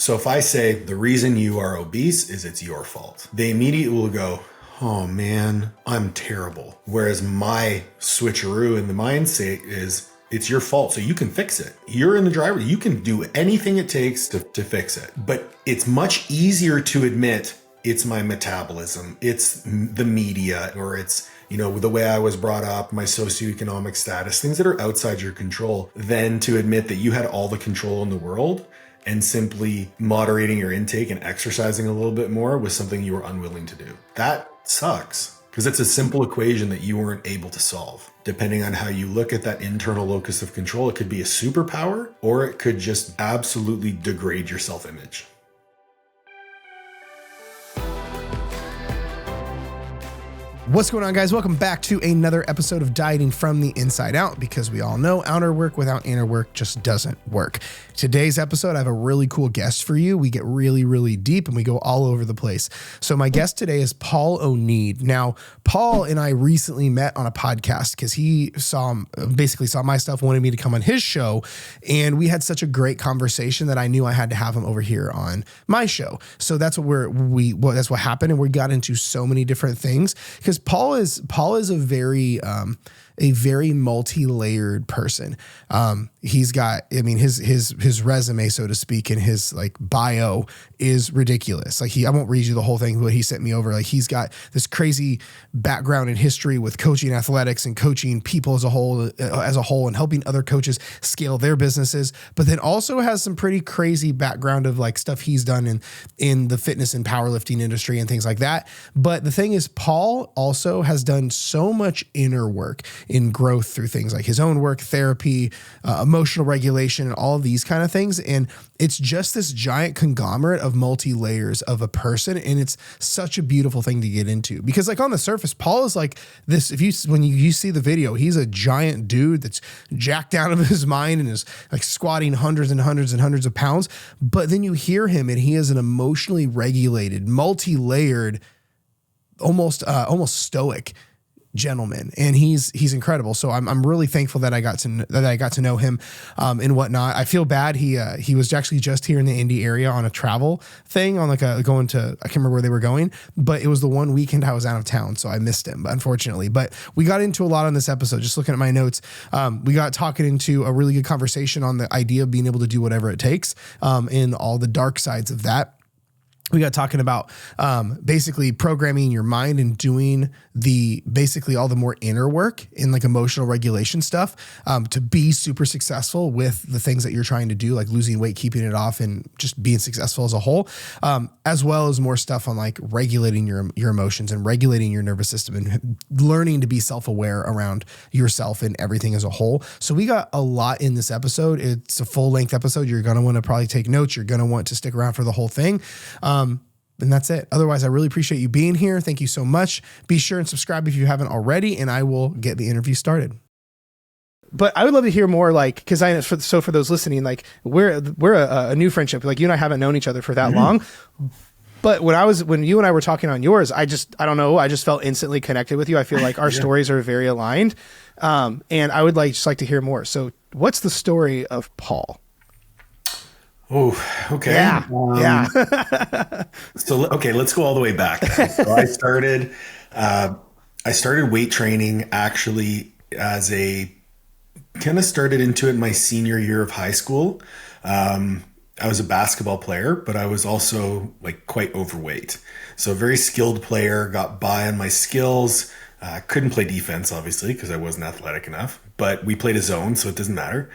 So if I say the reason you are obese is it's your fault, they immediately will go, oh man, I'm terrible. Whereas my switcheroo in the mindset is it's your fault, so you can fix it. You're in the driver's, you can do anything it takes to fix it. But it's much easier to admit it's my metabolism, it's the media, or it's, the way I was brought up, my socioeconomic status, things that are outside your control, than to admit that you had all the control in the world and simply moderating your intake and exercising a little bit more was something you were unwilling to do. That sucks, because it's a simple equation that you weren't able to solve. Depending on how you look at that internal locus of control, it could be a superpower, or it could just absolutely degrade your self-image. What's going on, guys? Welcome back to another episode of Dieting from the Inside Out, because we all know outer work without inner work just doesn't work. Today's episode, I have a really cool guest for you. We get really, really deep and we go all over the place. So my guest today is Paul Oneid. Now, Paul and I recently met on a podcast because he basically saw my stuff, wanted me to come on his show. And we had such a great conversation that I knew I had to have him over here on my show. So that's that's what happened. And we got into so many different things because Paul is a very multi-layered person. He's got, his resume, so to speak, and his bio is ridiculous. I won't read you the whole thing, but he sent me over. He's got this crazy background in history with coaching athletics and coaching people as a whole and helping other coaches scale their businesses, but then also has some pretty crazy background of stuff he's done in the fitness and powerlifting industry and things like that. But the thing is, Paul also has done so much inner work in growth through things like his own work, therapy, emotional regulation, and all of these kind of things. And it's just this giant conglomerate of multi-layers of a person. And it's such a beautiful thing to get into because on the surface, Paul is like this. When you see the video, he's a giant dude that's jacked out of his mind and is squatting hundreds and hundreds and hundreds of pounds. But then you hear him and he is an emotionally regulated, multi-layered, almost stoic gentleman, and he's incredible. So I'm really thankful that I got to know him and whatnot. I feel bad. He was actually just here in the Indy area on a travel thing on going to, I can't remember where they were going, but it was the one weekend I was out of town, so I missed him, unfortunately. But we got into a lot on this episode. Just looking at my notes, we got talking into a really good conversation on the idea of being able to do whatever it takes, and all the dark sides of that. We got talking about basically programming your mind and doing basically all the more inner work in emotional regulation stuff to be super successful with the things that you're trying to do, like losing weight, keeping it off, and just being successful as a whole, as well as more stuff on regulating your emotions and regulating your nervous system and learning to be self-aware around yourself and everything as a whole. So we got a lot in this episode. It's a full-length episode. You're going to want to probably take notes. You're going to want to stick around for the whole thing. And that's it. Otherwise, I really appreciate you being here. Thank you so much. Be sure and subscribe if you haven't already, and I will get the interview started. But I would love to hear more, because for those listening, we're a new friendship. You and I haven't known each other for that long. But when you and I were talking on yours, I don't know. I just felt instantly connected with you. I feel like our stories are very aligned. And I would just like to hear more. So what's the story of Paul? Oh, okay. Yeah. So, okay, let's go all the way back. So I started weight training actually started into it in my senior year of high school. I was a basketball player, but I was also quite overweight. So a very skilled player, got by on my skills. Couldn't play defense, obviously, because I wasn't athletic enough, but we played a zone, so it doesn't matter.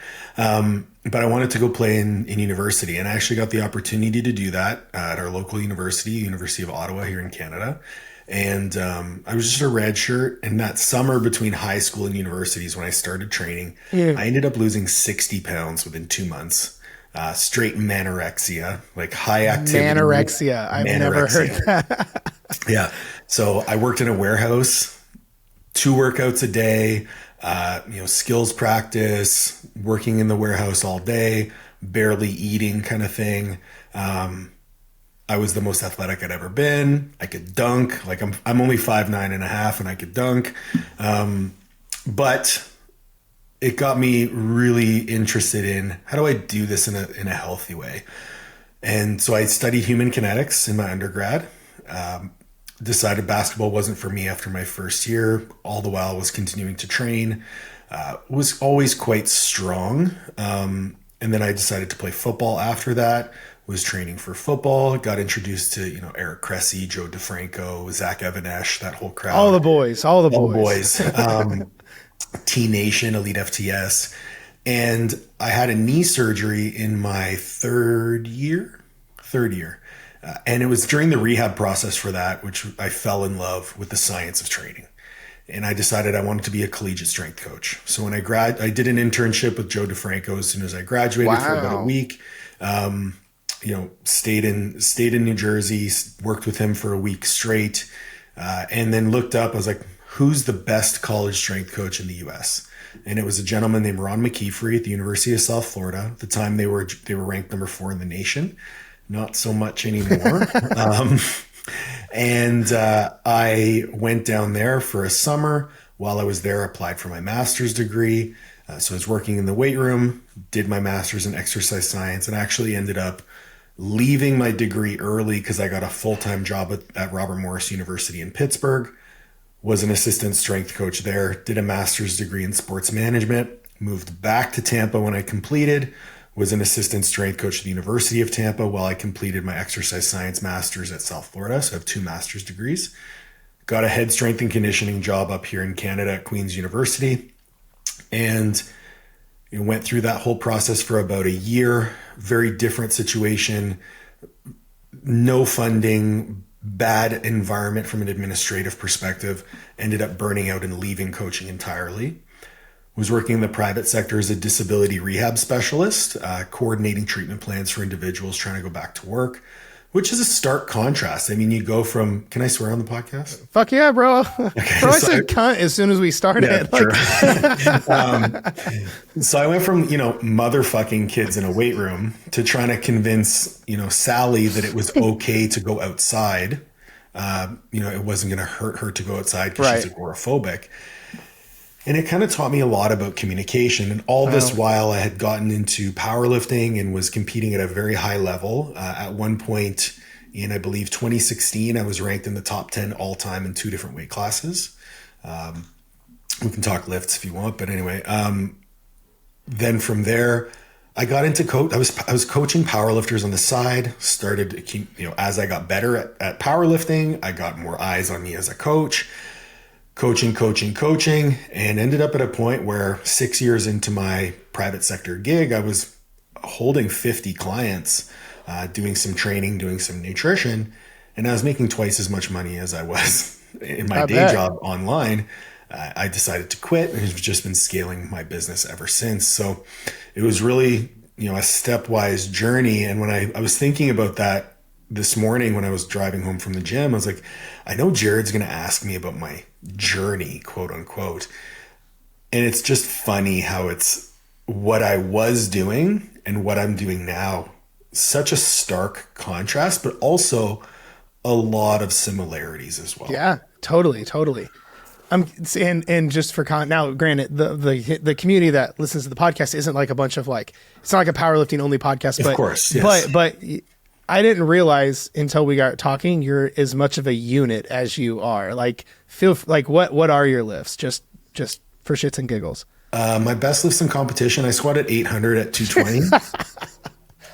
But I wanted to go play in university, and I actually got the opportunity to do that at our local university, University of Ottawa here in Canada. And I was just a red shirt. And that summer between high school and universities, when I started training, I ended up losing 60 pounds within 2 months. Straight manorexia, high activity. Manorexia. I've never heard that. Yeah. So I worked in a warehouse, 2 workouts a day, skills practice, working in the warehouse all day, barely eating kind of thing. I was the most athletic I'd ever been. I could dunk. I'm only 5'9.5" and I could dunk. But it got me really interested in how do I do this in a healthy way? And so I studied human kinetics in my undergrad. Decided basketball wasn't for me after my first year. All the while was continuing to train. Was always quite strong. And then I decided to play football after that. Was training for football. Got introduced to, Eric Cressy, Joe DeFranco, Zach Evanesh, that whole crowd. All the boys. T Nation, Elite FTS. And I had a knee surgery in my third year. And it was during the rehab process for that, which I fell in love with the science of training. And I decided I wanted to be a collegiate strength coach. So when I did an internship with Joe DeFranco as soon as I graduated for about a week. Stayed in New Jersey, worked with him for a week straight, and then looked up. I was like, who's the best college strength coach in the U.S.? And it was a gentleman named Ron McKeefery at the University of South Florida. At the time, they were ranked number 4 in the nation. Not so much anymore. I went down there for a summer. While I was there, I applied for my master's degree. So I was working in the weight room, did my master's in exercise science, and actually ended up leaving my degree early because I got a full-time job at Robert Morris University in Pittsburgh. Was an assistant strength coach there, did a master's degree in sports management, moved back to Tampa when I completed, was an assistant strength coach at the University of Tampa while I completed my exercise science master's at South Florida. So I have 2 master's degrees. Got a head strength and conditioning job up here in Canada at Queen's University. And went through that whole process for about a year. Very different situation. No funding, bad environment from an administrative perspective. Ended up burning out and leaving coaching entirely. Was working in the private sector as a disability rehab specialist, coordinating treatment plans for individuals trying to go back to work, which is a stark contrast. I mean, you go from, can I swear on the podcast? Fuck yeah, bro. Okay, bro, I said cunt as soon as we started. Yeah, sure. So I went from, motherfucking kids in a weight room to trying to convince, Sally that it was okay to go outside. It wasn't going to hurt her to go outside because she's agoraphobic. And it kind of taught me a lot about communication. And all this while I had gotten into powerlifting and was competing at a very high level. At one point in, I believe, 2016, I was ranked in the top 10 all time in 2 different weight classes. We can talk lifts if you want, but anyway. Then from there, I got into I was coaching powerlifters on the side. Started, as I got better at powerlifting, I got more eyes on me as a coach. Coaching, and ended up at a point where 6 years into my private sector gig, I was holding 50 clients, doing some training, doing some nutrition, and I was making twice as much money as I was in my day job online. I decided to quit and have just been scaling my business ever since. So it was really, a stepwise journey. And when I was thinking about that this morning when I was driving home from the gym, I was like, I know Jared's going to ask me about my journey, quote unquote. And it's just funny how it's what I was doing and what I'm doing now. Such a stark contrast, but also a lot of similarities as well. Yeah, totally. And just for now, granted, the community that listens to the podcast isn't like a bunch of it's not like a powerlifting only podcast, but of course, yes. but I didn't realize until we got talking, you're as much of a unit as you are. What are your lifts? Just for shits and giggles. My best lifts in competition, I squatted 800 at 220.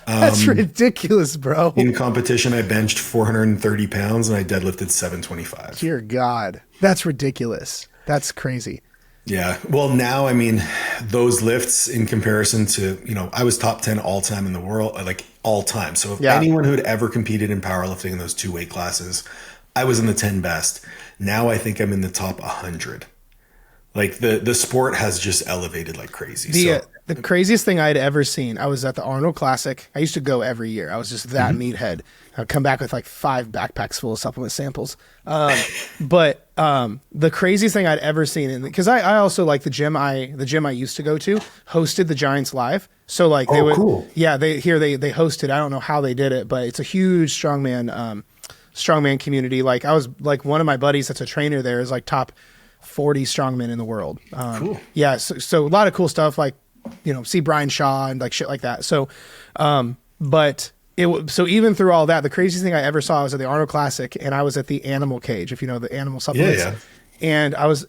That's ridiculous, bro. In competition, I benched 430 pounds and I deadlifted 725. Dear God, that's ridiculous. That's crazy. Yeah. Well, now, I mean, those lifts in comparison to, I was top 10 all time in the world, all time. So if anyone who had ever competed in powerlifting in those 2 weight classes, I was in the 10 best. Now I think I'm in the top 100. The sport has just elevated like crazy. The craziest thing I'd ever seen, I was at the Arnold Classic. I used to go every year. I was just that meathead. I'd come back with 5 backpacks full of supplement samples. But the craziest thing I'd ever seen, because I also like the gym I used to go to hosted the Giants live. So they would, cool. Yeah, they hosted. I don't know how they did it, but it's a huge strongman community. I was one of my buddies that's a trainer there is top 40 strongmen in the world. Cool. Yeah. So a lot of cool stuff, see Brian Shaw and shit like that. So, but So even through all that, the craziest thing I ever saw was at the Arnold Classic, and I was at the Animal Cage, if you know the animal supplements. Yeah. And I was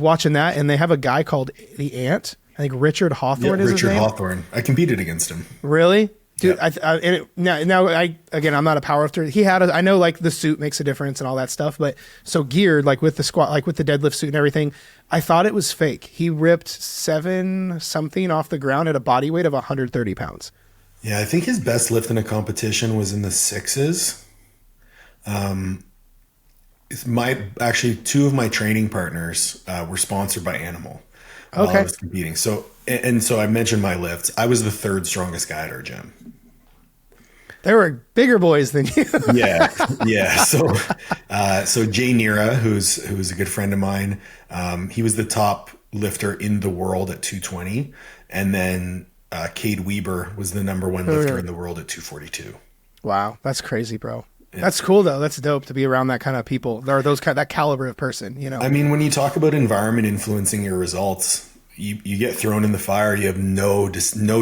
watching that, and they have a guy called the Ant. I think Richard Hawthorne is his name. Richard Hawthorne. I competed against him. Really? Dude, Yeah. I'm not a powerlifter. I know like the suit makes a difference and all that stuff, but so geared like with the squat, like with the deadlift suit and everything, I thought it was fake. He ripped 7 something off the ground at a body weight of 130 pounds. Yeah, I think his best lift in a competition was in the 6s. Actually, 2 of my training partners were sponsored by Animal while I was competing. So I mentioned my lifts. I was the 3rd strongest guy at our gym. There were bigger boys than you. Yeah. So Jay Nira, who's a good friend of mine, he was the top lifter in the world at 220, and then Cade Weber was the number 1 lifter in the world at 242. Wow, that's crazy, bro. Yeah. That's cool though. That's dope to be around that kind of people. There are that caliber of person, you know. I mean, when you talk about environment influencing your results, you get thrown in the fire. You have no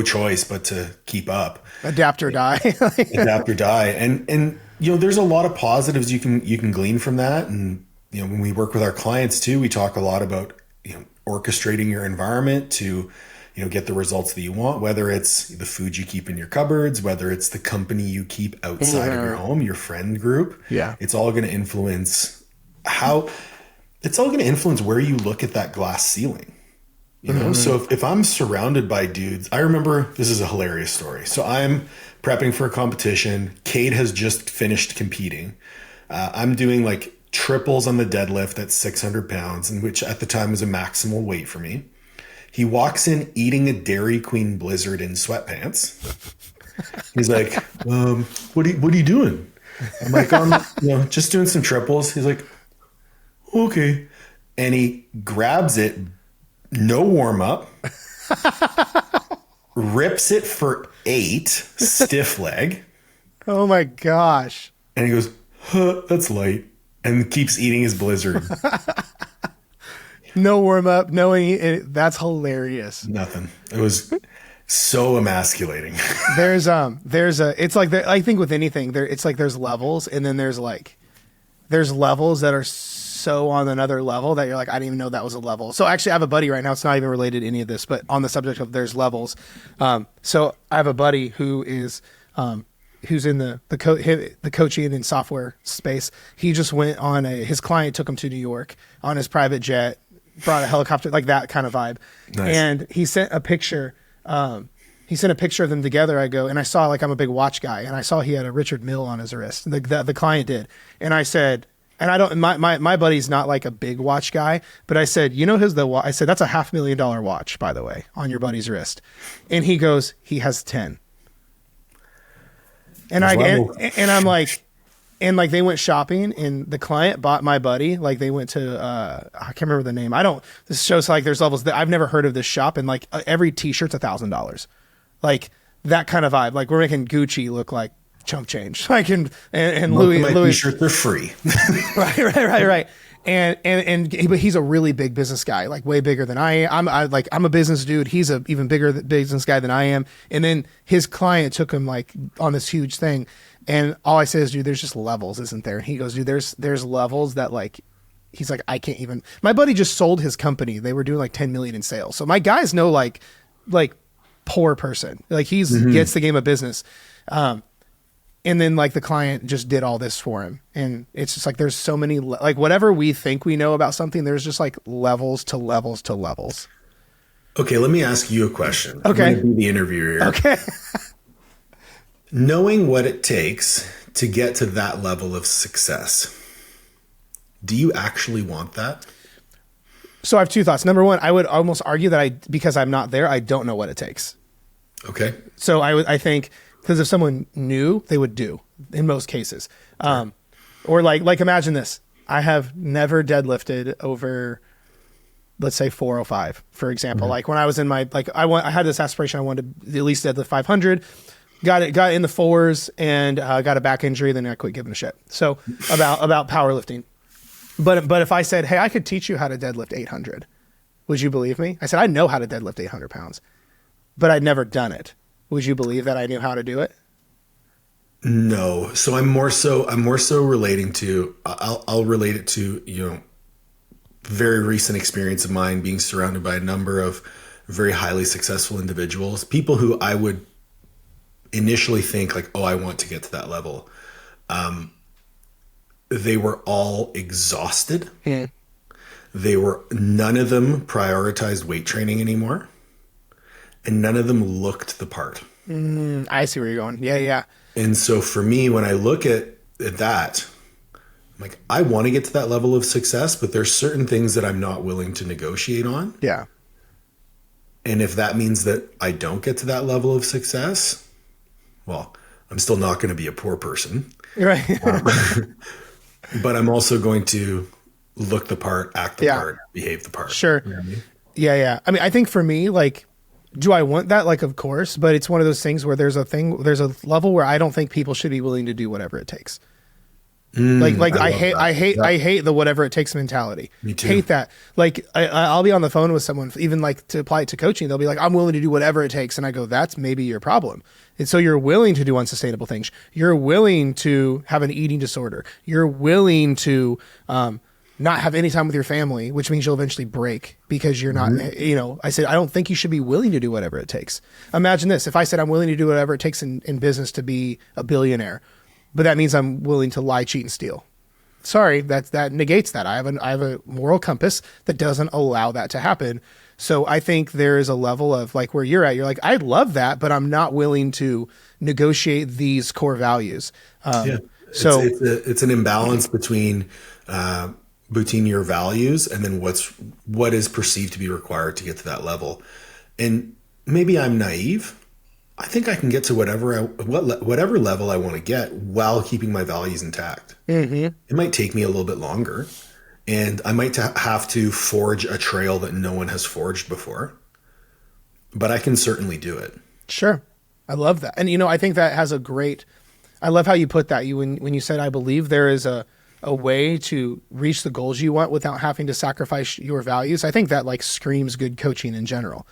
choice but to keep up. Adapt or die. Adapt or die. And you know, there's a lot of positives you can glean from that. And you know, when we work with our clients too, we talk a lot about, you know, orchestrating your environment to, you know, get the results that you want, whether it's the food you keep in your cupboards, whether it's the company you keep outside of your home, your friend group. Yeah. It's all going to influence where you look at that glass ceiling. You know, so if I'm surrounded by dudes, I remember, this is a hilarious story. So I'm prepping for a competition. Cade has just finished competing. I'm doing like triples on the deadlift at 600 pounds, and which at the time was a maximal weight for me. He walks in eating a Dairy Queen Blizzard in sweatpants. He's like, what are you doing? I'm like, just doing some triples. He's like, okay. And he grabs it, no warm up, rips it for 8, stiff leg. Oh my gosh. And he goes, that's light. And keeps eating his Blizzard. No warm up, that's hilarious. Nothing. It was so emasculating. It's like, I think with anything there, it's like there's levels, and then there's levels that are so on another level that you're like, I didn't even know that was a level. So actually I have a buddy right now, it's not even related to any of this, but on the subject of there's levels. So I have a buddy who is, who's in the coaching and software space. He just went on his client took him to New York on his private jet, brought a helicopter, like that kind of vibe. Nice. And he sent a picture. He sent a picture of them together. And I saw, like, I'm a big watch guy, and I saw he had a Richard Mille on his wrist. The client did. And I said, and I don't, my buddy's not like a big watch guy, but I said, you know, I said, that's a $500,000 watch, by the way, on your buddy's wrist. And he goes, he has 10. And I'm like, and like they went shopping, and the client bought my buddy, like they went to, I can't remember the name. This shows like there's levels that I've never heard of this shop, and like every t-shirt's $1,000. Like that kind of vibe. Like we're making Gucci look like chump change. Like and Louis t-shirts are free. Right. But he's a really big business guy, like way bigger than I am. I'm a business dude. He's a even bigger business guy than I am. And then his client took him like on this huge thing. And all I say is, dude, there's just levels, isn't there? And he goes, dude, there's levels that like, he's like, I can't even, my buddy just sold his company. They were doing like 10 million in sales. So my guy's no like poor person. Like gets the game of business. And then like the client just did all this for him. And it's just like, there's so many, like whatever we think we know about something, there's just like levels to levels to levels. Okay. Let me ask you a question. Okay. I'm gonna be the interviewer here. Okay. Knowing what it takes to get to that level of success, do you actually want that? So I have 2 thoughts. Number one, I would almost argue that because I'm not there, I don't know what it takes. Okay. So I think, because if someone knew, they would do in most cases. Sure. Or like imagine this. I have never deadlifted over, let's say 405, for example. Mm-hmm. Like when I was in my, I had this aspiration. I wanted to at least deadlift 500, got in the 4s and got a back injury. Then I quit giving a shit. So about powerlifting. But if I said, hey, I could teach you how to deadlift 800, would you believe me? I said, I know how to deadlift 800 pounds, but I'd never done it. Would you believe that I knew how to do it? No. So I'm more so relating to, I'll relate it to, very recent experience of mine being surrounded by a number of very highly successful individuals, people who I would initially think like, oh, I want to get to that level. They were all exhausted. Yeah. None of them prioritized weight training anymore, and none of them looked the part. I see where you're going. Yeah, yeah. And so for me, when I look at that, I'm like, I want to get to that level of success, but there's certain things that I'm not willing to negotiate on. Yeah. And if that means that I don't get to that level of success, well, I'm still not going to be a poor person. Right. But I'm also going to look the part, act the part, behave the part. Sure. You know what I mean? Yeah, yeah. I mean, I think for me, like, do I want that? Like, of course, but it's one of those things where there's a level where I don't think people should be willing to do whatever it takes. I hate the whatever it takes mentality. Me too. Hate that. Like I'll be on the phone with someone, even like to apply it to coaching. They'll be like, I'm willing to do whatever it takes. And I go, that's maybe your problem. And so you're willing to do unsustainable things. You're willing to have an eating disorder. You're willing to, not have any time with your family, which means you'll eventually break because you're not, I said, I don't think you should be willing to do whatever it takes. Imagine this. If I said, I'm willing to do whatever it takes in business to be a billionaire, but that means I'm willing to lie, cheat, and steal. Sorry, that negates that. I have a moral compass that doesn't allow that to happen. So I think there is a level of like where you're at. You're like, I love that, but I'm not willing to negotiate these core values. So it's an imbalance between your values and then what is perceived to be required to get to that level. And maybe I'm naive. I think I can get to whatever level I want to get while keeping my values intact. Mm-hmm. It might take me a little bit longer, and I might have to forge a trail that no one has forged before, but I can certainly do it. Sure. I love that. And, I think that has I love how you put that. When you said, I believe there is a way to reach the goals you want without having to sacrifice your values. I think that like screams good coaching in general.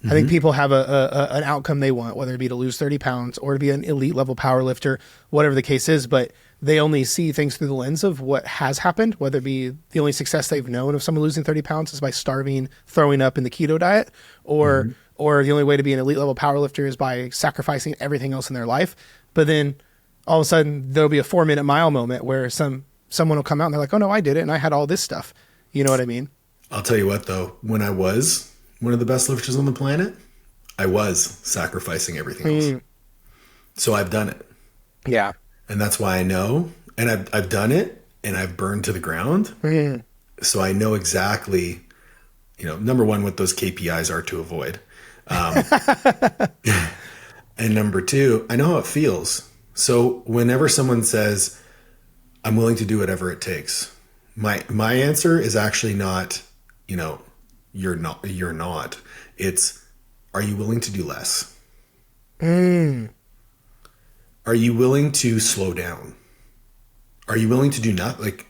I think people have an outcome they want, whether it be to lose 30 pounds or to be an elite level power lifter, whatever the case is, but they only see things through the lens of what has happened, whether it be the only success they've known of someone losing 30 pounds is by starving, throwing up in the keto diet, or the only way to be an elite level power lifter is by sacrificing everything else in their life. But then all of a sudden there'll be a 4-minute mile moment where someone will come out and they're like, oh no, I did it. And I had all this stuff. You know what I mean? I'll tell you what though, when I was one of the best lifters on the planet, I was sacrificing everything else. So I've done it. Yeah. And that's why I know, and I've done it and I've burned to the ground. So I know exactly, number one, what those KPIs are to avoid. And number two, I know how it feels. So whenever someone says, I'm willing to do whatever it takes, my answer is actually not, you're not. It's, are you willing to do less? Are you willing to slow down? Are you willing to do nothing? Like,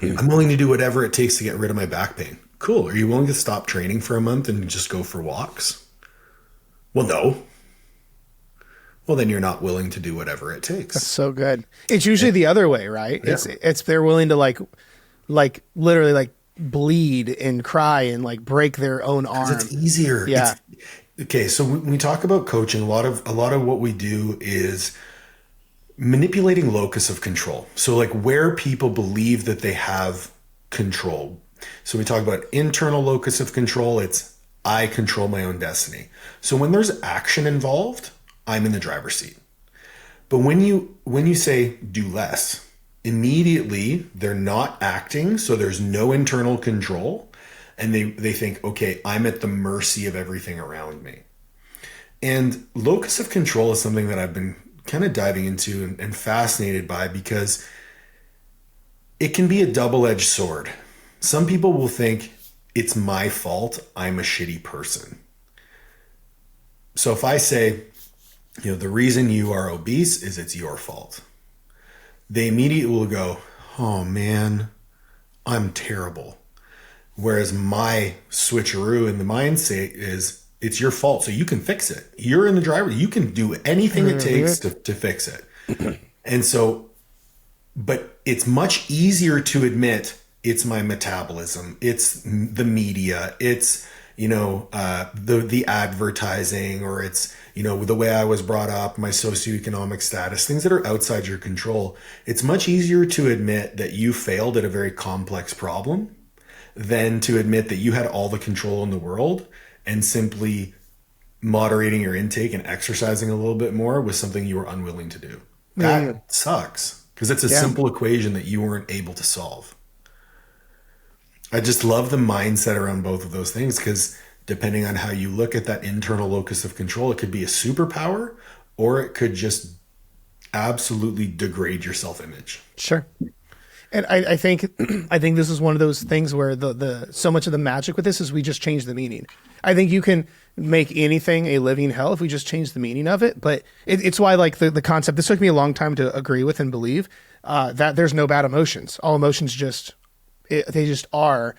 I'm willing to do whatever it takes to get rid of my back pain. Cool. Are you willing to stop training for a month and just go for walks? Well, no. Well, then you're not willing to do whatever it takes. That's so good. It's usually the other way, right? Yeah. It's they're willing to like literally like bleed and cry and like break their own arm. It's easier. Yeah. Okay. So when we talk about coaching, a lot of what we do is manipulating locus of control. So like where people believe that they have control. So we talk about internal locus of control. It's I control my own destiny. So when there's action involved, I'm in the driver's seat. But when you say do less, immediately they're not acting, so there's no internal control, and they think, okay, I'm at the mercy of everything around me. And locus of control is something that I've been kind of diving into and fascinated by, because it can be a double-edged sword. Some people will think it's my fault, I'm a shitty person. So if I say, the reason you are obese is it's your fault, they immediately will go, oh man, I'm terrible. Whereas my switcheroo in the mindset is it's your fault, so you can fix it. You're in the driver. You can do anything it takes to fix it. And so, but it's much easier to admit it's my metabolism, it's the media, it's, the advertising, or it's, the way I was brought up, my socioeconomic status, things that are outside your control. It's much easier to admit that you failed at a very complex problem than to admit that you had all the control in the world, and simply moderating your intake and exercising a little bit more was something you were unwilling to do. That sucks, because it's a simple equation that you weren't able to solve. I just love the mindset around both of those things, because depending on how you look at that internal locus of control, it could be a superpower, or it could just absolutely degrade your self-image. Sure. And I think this is one of those things where the so much of the magic with this is we just change the meaning. I think you can make anything a living hell if we just change the meaning of it. But it's why, like, the concept, this took me a long time to agree with and believe, that there's no bad emotions. All emotions they just are.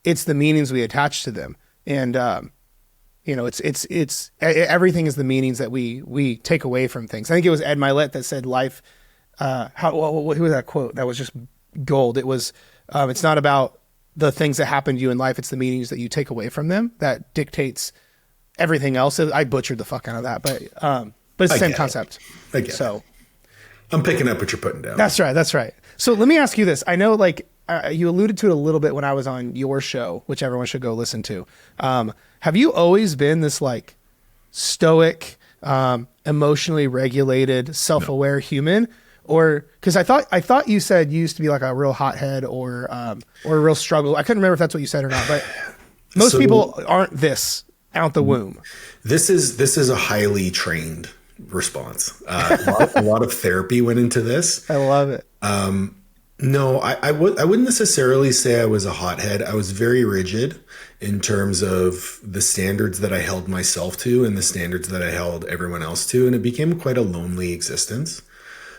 It's the meanings we attach to them. And, it's everything is the meanings that we take away from things. I think it was Ed Milet that said life, who was that quote? That was just gold. It was, it's not about the things that happen to you in life. It's the meanings that you take away from them that dictates everything else. I butchered the fuck out of that, but it's the same concept. So I'm picking up what you're putting down. That's right. So let me ask you this. I know, like, you alluded to it a little bit when I was on your show, which everyone should go listen to. Have you always been this, like, stoic, emotionally regulated, self-aware human? Or, because I thought you said you used to be like a real hothead or a real struggle. I couldn't remember if that's what you said or not, but most people aren't this out the womb. This is a highly trained response. A lot of therapy went into this. I love it. No, I wouldn't necessarily say I was a hothead. I was very rigid in terms of the standards that I held myself to and the standards that I held everyone else to. And it became quite a lonely existence.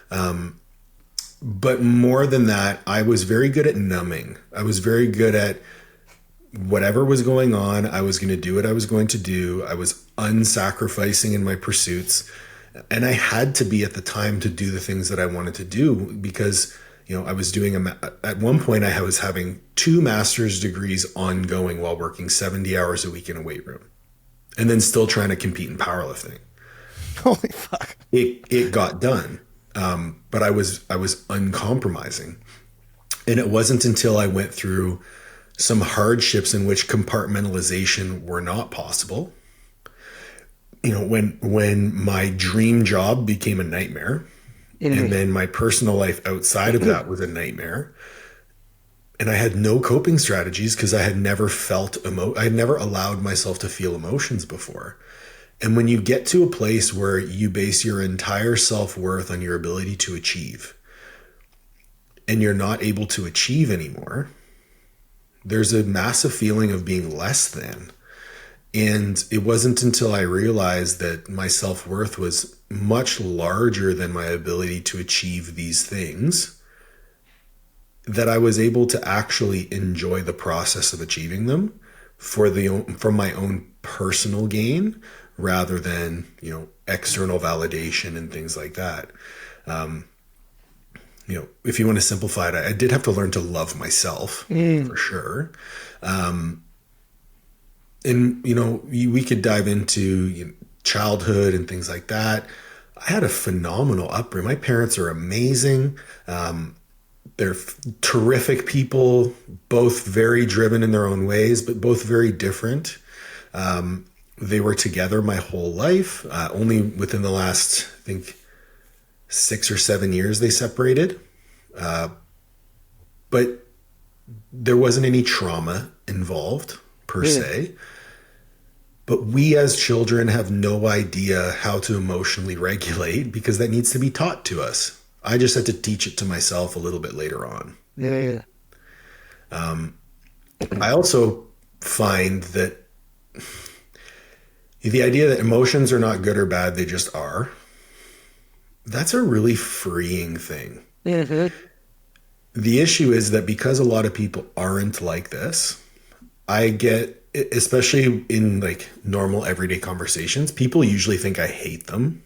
But more than that, I was very good at numbing. I was very good at whatever was going on. I was going to do what I was going to do. I was unsacrificing in my pursuits. And I had to be at the time to do the things that I wanted to do, because, I was doing at one point I was having 2 master's degrees ongoing while working 70 hours a week in a weight room, and then still trying to compete in powerlifting. Holy fuck. It got done. But I was uncompromising. And it wasn't until I went through some hardships in which compartmentalization were not possible. When my dream job became a nightmare, and then my personal life outside of that was a nightmare, and I had no coping strategies because I had never I had never allowed myself to feel emotions before. And when you get to a place where you base your entire self-worth on your ability to achieve, and you're not able to achieve anymore, there's a massive feeling of being less than. And it wasn't until I realized that my self-worth was much larger than my ability to achieve these things that I was able to actually enjoy the process of achieving them for my own personal gain, rather than, external validation and things like that. If you want to simplify it, I did have to learn to love myself for sure. And, we could dive into childhood and things like that. I had a phenomenal upbringing. My parents are amazing. They're terrific people, both very driven in their own ways, but both very different. They were together my whole life. Only within the last, I think, 6 or 7 years they separated. But there wasn't any trauma involved per se. But we as children have no idea how to emotionally regulate, because that needs to be taught to us. I just had to teach it to myself a little bit later on. Yeah. I also find that the idea that emotions are not good or bad, they just are, that's a really freeing thing. Mm-hmm. The issue is that because a lot of people aren't like this, I get, especially in like normal everyday conversations, people usually think I hate them.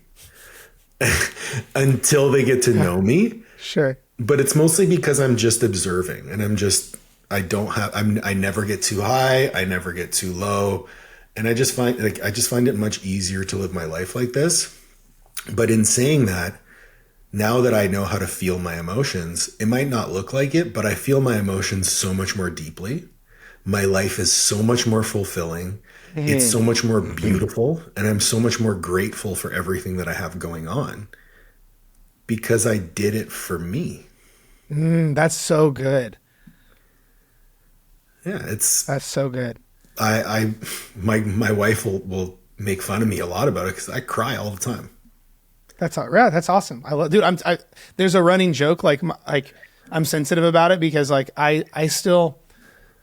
until they get to know me. Sure. But it's mostly because I'm just observing, and I never get too high. I never get too low. And I just find it much easier to live my life like this. But in saying that, now that I know how to feel my emotions, it might not look like it, but I feel my emotions so much more deeply. My life is so much more fulfilling. It's so much more beautiful. And I'm so much more grateful for everything that I have going on because I did it for me. That's so good. Yeah, that's so good. My wife will make fun of me a lot about it because I cry all the time. That's awesome. I love, dude. There's a running joke like I'm sensitive about it because like I still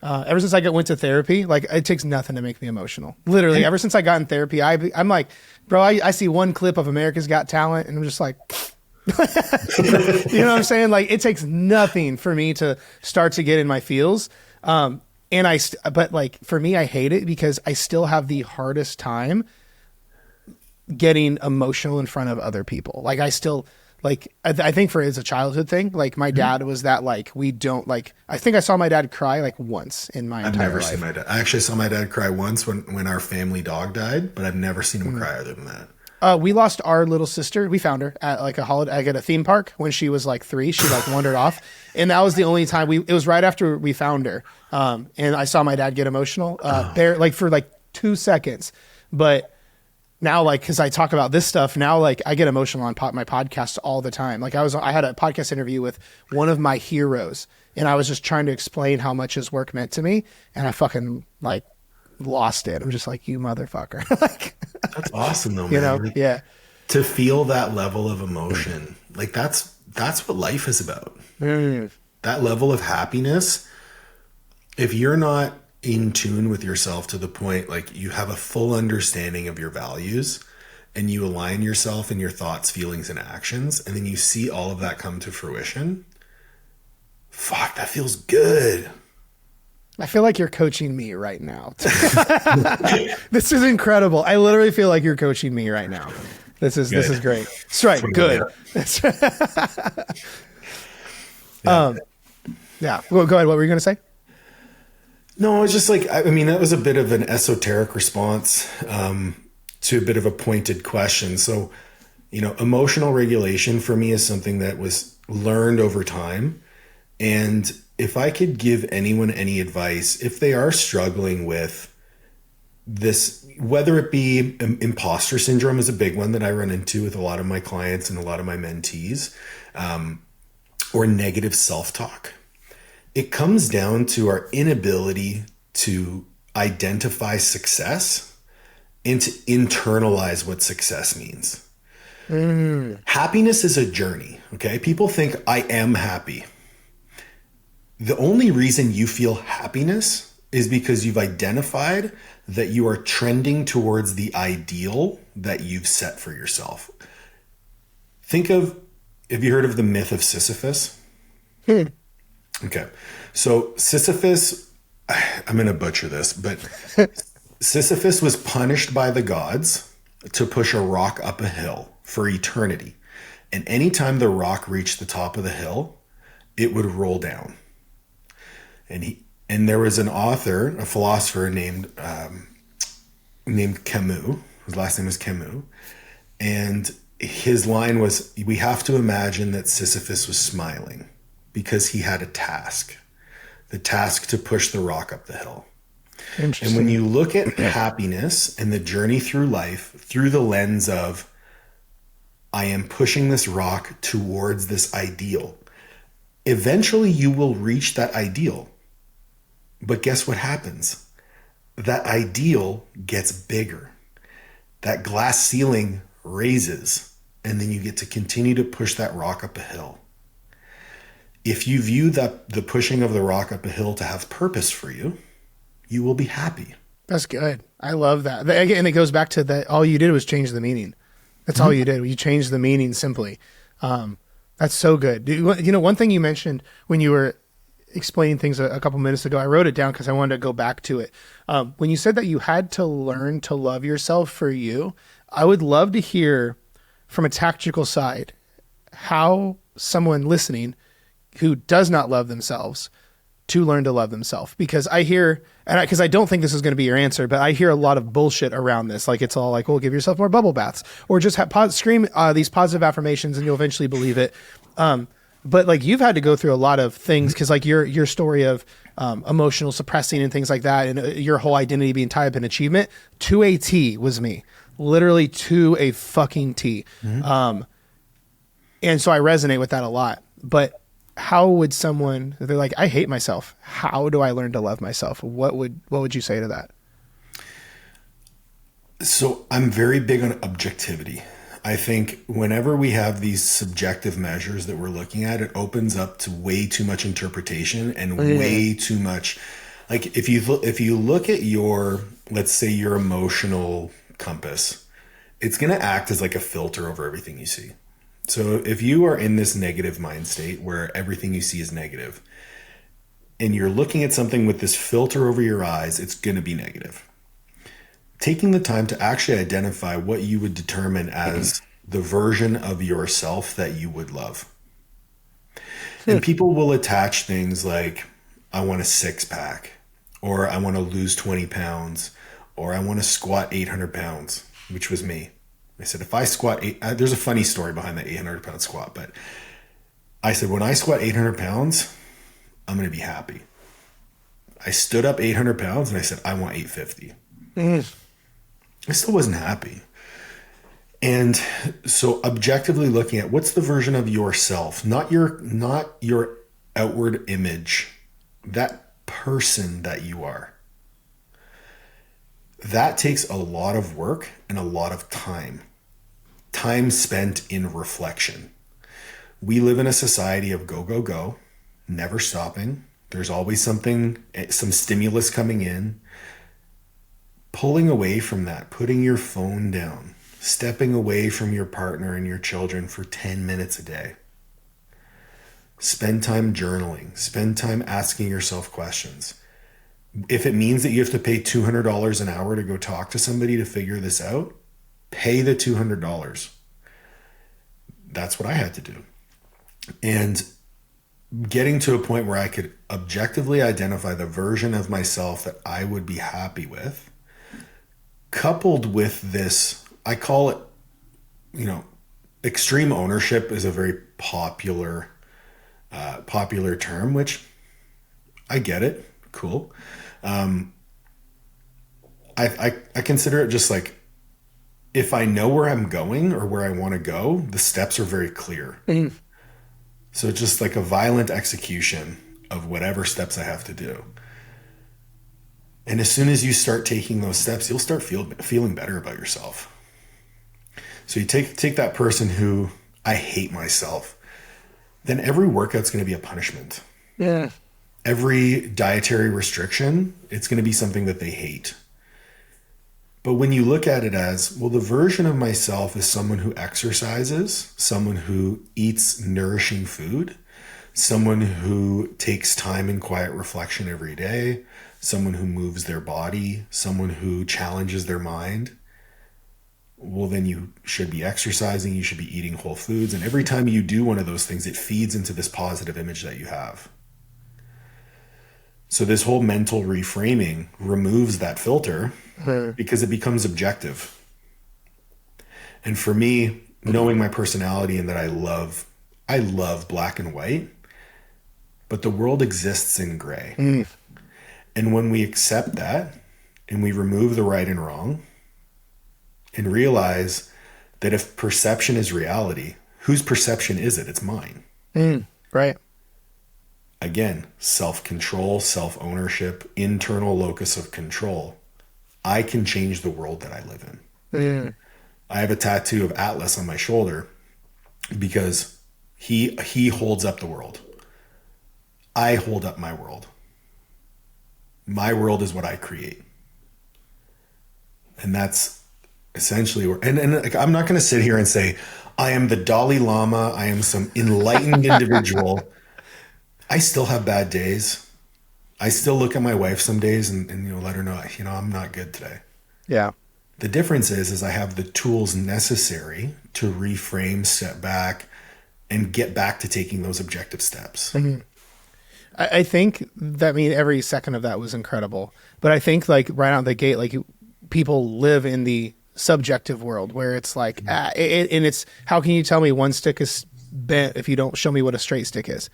ever since I went to therapy, like it takes nothing to make me emotional. Literally, ever since I got in therapy, I'm like, bro, I see one clip of America's Got Talent, and I'm just like, you know what I'm saying? Like it takes nothing for me to start to get in my feels. But like for me, I hate it because I still have the hardest time getting emotional in front of other people. Like I still like, I think it's a childhood thing. Like my dad was that, like, we don't like, I think I saw my dad cry like once in my entire life. I've never seen my dad. I actually saw my dad cry once when our family dog died, but I've never seen him cry other than that. We lost our little sister. We found her at like at a theme park when she was like 3. She like wandered off, and that was the only time it was right after we found her. And I saw my dad get emotional, for like 2 seconds. But now, like, cause I talk about this stuff now, like I get emotional on my podcast all the time. Like I had a podcast interview with one of my heroes, and I was just trying to explain how much his work meant to me. And I fucking like lost it. I'm just like, you motherfucker. Like, that's awesome though, man. You know? Like, yeah. To feel that level of emotion, like that's what life is about. That level of happiness. If you're not in tune with yourself to the point, like you have a full understanding of your values and you align yourself in your thoughts, feelings, and actions, and then you see all of that come to fruition, fuck, that feels good. I feel like you're coaching me right now. This is incredible. I literally feel like you're coaching me right now. This is great. That's right. Good. Yeah. Well, go ahead. What were you going to say? No, it's just like, I mean, that was a bit of an esoteric response to a bit of a pointed question. So, you know, emotional regulation for me is something that was learned over time. And if I could give anyone any advice, if they are struggling with this, whether it be imposter syndrome is a big one that I run into with a lot of my clients and a lot of my mentees, or negative self-talk. It comes down to our inability to identify success and to internalize what success means. Happiness is a journey, okay? People think I am happy. The only reason you feel happiness is because you've identified that you are trending towards the ideal that you've set for yourself. Have you heard of the myth of Sisyphus? Okay. So Sisyphus, I'm going to butcher this, but Sisyphus was punished by the gods to push a rock up a hill for eternity. And anytime the rock reached the top of the hill, it would roll down. And there was an author, a philosopher named Camus. His last name is Camus. And his line was, we have to imagine that Sisyphus was smiling because he had a task, the task to push the rock up the hill. And when you look at happiness and the journey through life through the lens of, I am pushing this rock towards this ideal, eventually you will reach that ideal. But guess what happens? That ideal gets bigger. That glass ceiling raises, and then you get to continue to push that rock up a hill. If you view that the pushing of the rock up a hill to have purpose for you, you will be happy. That's good. I love that. Again, it goes back to that. All you did was change the meaning. That's all you did. You changed the meaning simply. That's so good. You know, one thing you mentioned when you were explaining things a couple minutes ago, I wrote it down because I wanted to go back to it. When you said that you had to learn to love yourself for you, I would love to hear from a tactical side, how someone listening who does not love themselves to learn to love themselves. Because I hear, because I don't think this is going to be your answer, but I hear a lot of bullshit around this. Like, it's all like, well, give yourself more bubble baths, or just scream these positive affirmations and you'll eventually believe it. But like, you've had to go through a lot of things, because like your story of emotional suppressing and things like that, and your whole identity being tied up in achievement, to a T was me. Literally to a fucking T. And so I resonate with that a lot. But how would someone, they're like, I hate myself, how do I learn to love myself? What would you say to that? So I'm very big on objectivity. I think whenever we have these subjective measures that we're looking at, it opens up to way too much interpretation and way too much. Like, if you look at your, let's say, your emotional compass, it's going to act as like a filter over everything you see. So if you are in this negative mind state where everything you see is negative, and you're looking at something with this filter over your eyes, it's going to be negative. Taking the time to actually identify what you would determine as the version of yourself that you would love. And people will attach things like, I want a 6-pack, or I want to lose 20 pounds, or I want to squat 800 pounds, which was me. I said, if I squat there's a funny story behind the 800-pound squat, but I said, when I squat 800 pounds, I'm going to be happy. I stood up 800 pounds and I said, I want 850. I still wasn't happy. And so objectively looking at what's the version of yourself, not your outward image, that person that you are. That takes a lot of work and a lot of time spent in reflection. We live in a society of go, go, go, never stopping. There's always some stimulus coming in. Pulling away from that, putting your phone down, stepping away from your partner and your children for 10 minutes a day. Spend time journaling, spend time asking yourself questions. If it means that you have to pay $200 an hour to go talk to somebody to figure this out, pay the $200. That's what I had to do. And getting to a point where I could objectively identify the version of myself that I would be happy with, coupled with this, I call it, extreme ownership is a very popular term, which I get it. Cool. I consider it just like, if I know where I'm going or where I want to go, the steps are very clear. So it's just like a violent execution of whatever steps I have to do. And as soon as you start taking those steps, you'll start feeling better about yourself. So you take that person who, I hate myself, then every workout's going to be a punishment. Yeah. Every dietary restriction, it's going to be something that they hate. But when you look at it as, well, the version of myself is someone who exercises, someone who eats nourishing food, someone who takes time in quiet reflection every day, someone who moves their body, someone who challenges their mind, well, then you should be exercising, you should be eating whole foods. And every time you do one of those things, it feeds into this positive image that you have. So this whole mental reframing removes that filter because it becomes objective. And for me, knowing my personality and that I love black and white, but the world exists in gray. And when we accept that and we remove the right and wrong and realize that if perception is reality, whose perception is it? It's mine. Right. Again, self-control, self-ownership, internal locus of control. I can change the world that I live in. I have a tattoo of Atlas on my shoulder because he holds up the world. I hold up my world. My world is what I create. And that's essentially where, and like, I'm not going to sit here and say, I am the Dalai Lama. I am some enlightened individual. I still have bad days. I still look at my wife some days and let her know, I'm not good today. Yeah. The difference is I have the tools necessary to reframe, step back, and get back to taking those objective steps. Mm-hmm. I think that every second of that was incredible. But I think like right out the gate, like people live in the subjective world where it's like, and it's, how can you tell me one stick is bent if you don't show me what a straight stick is?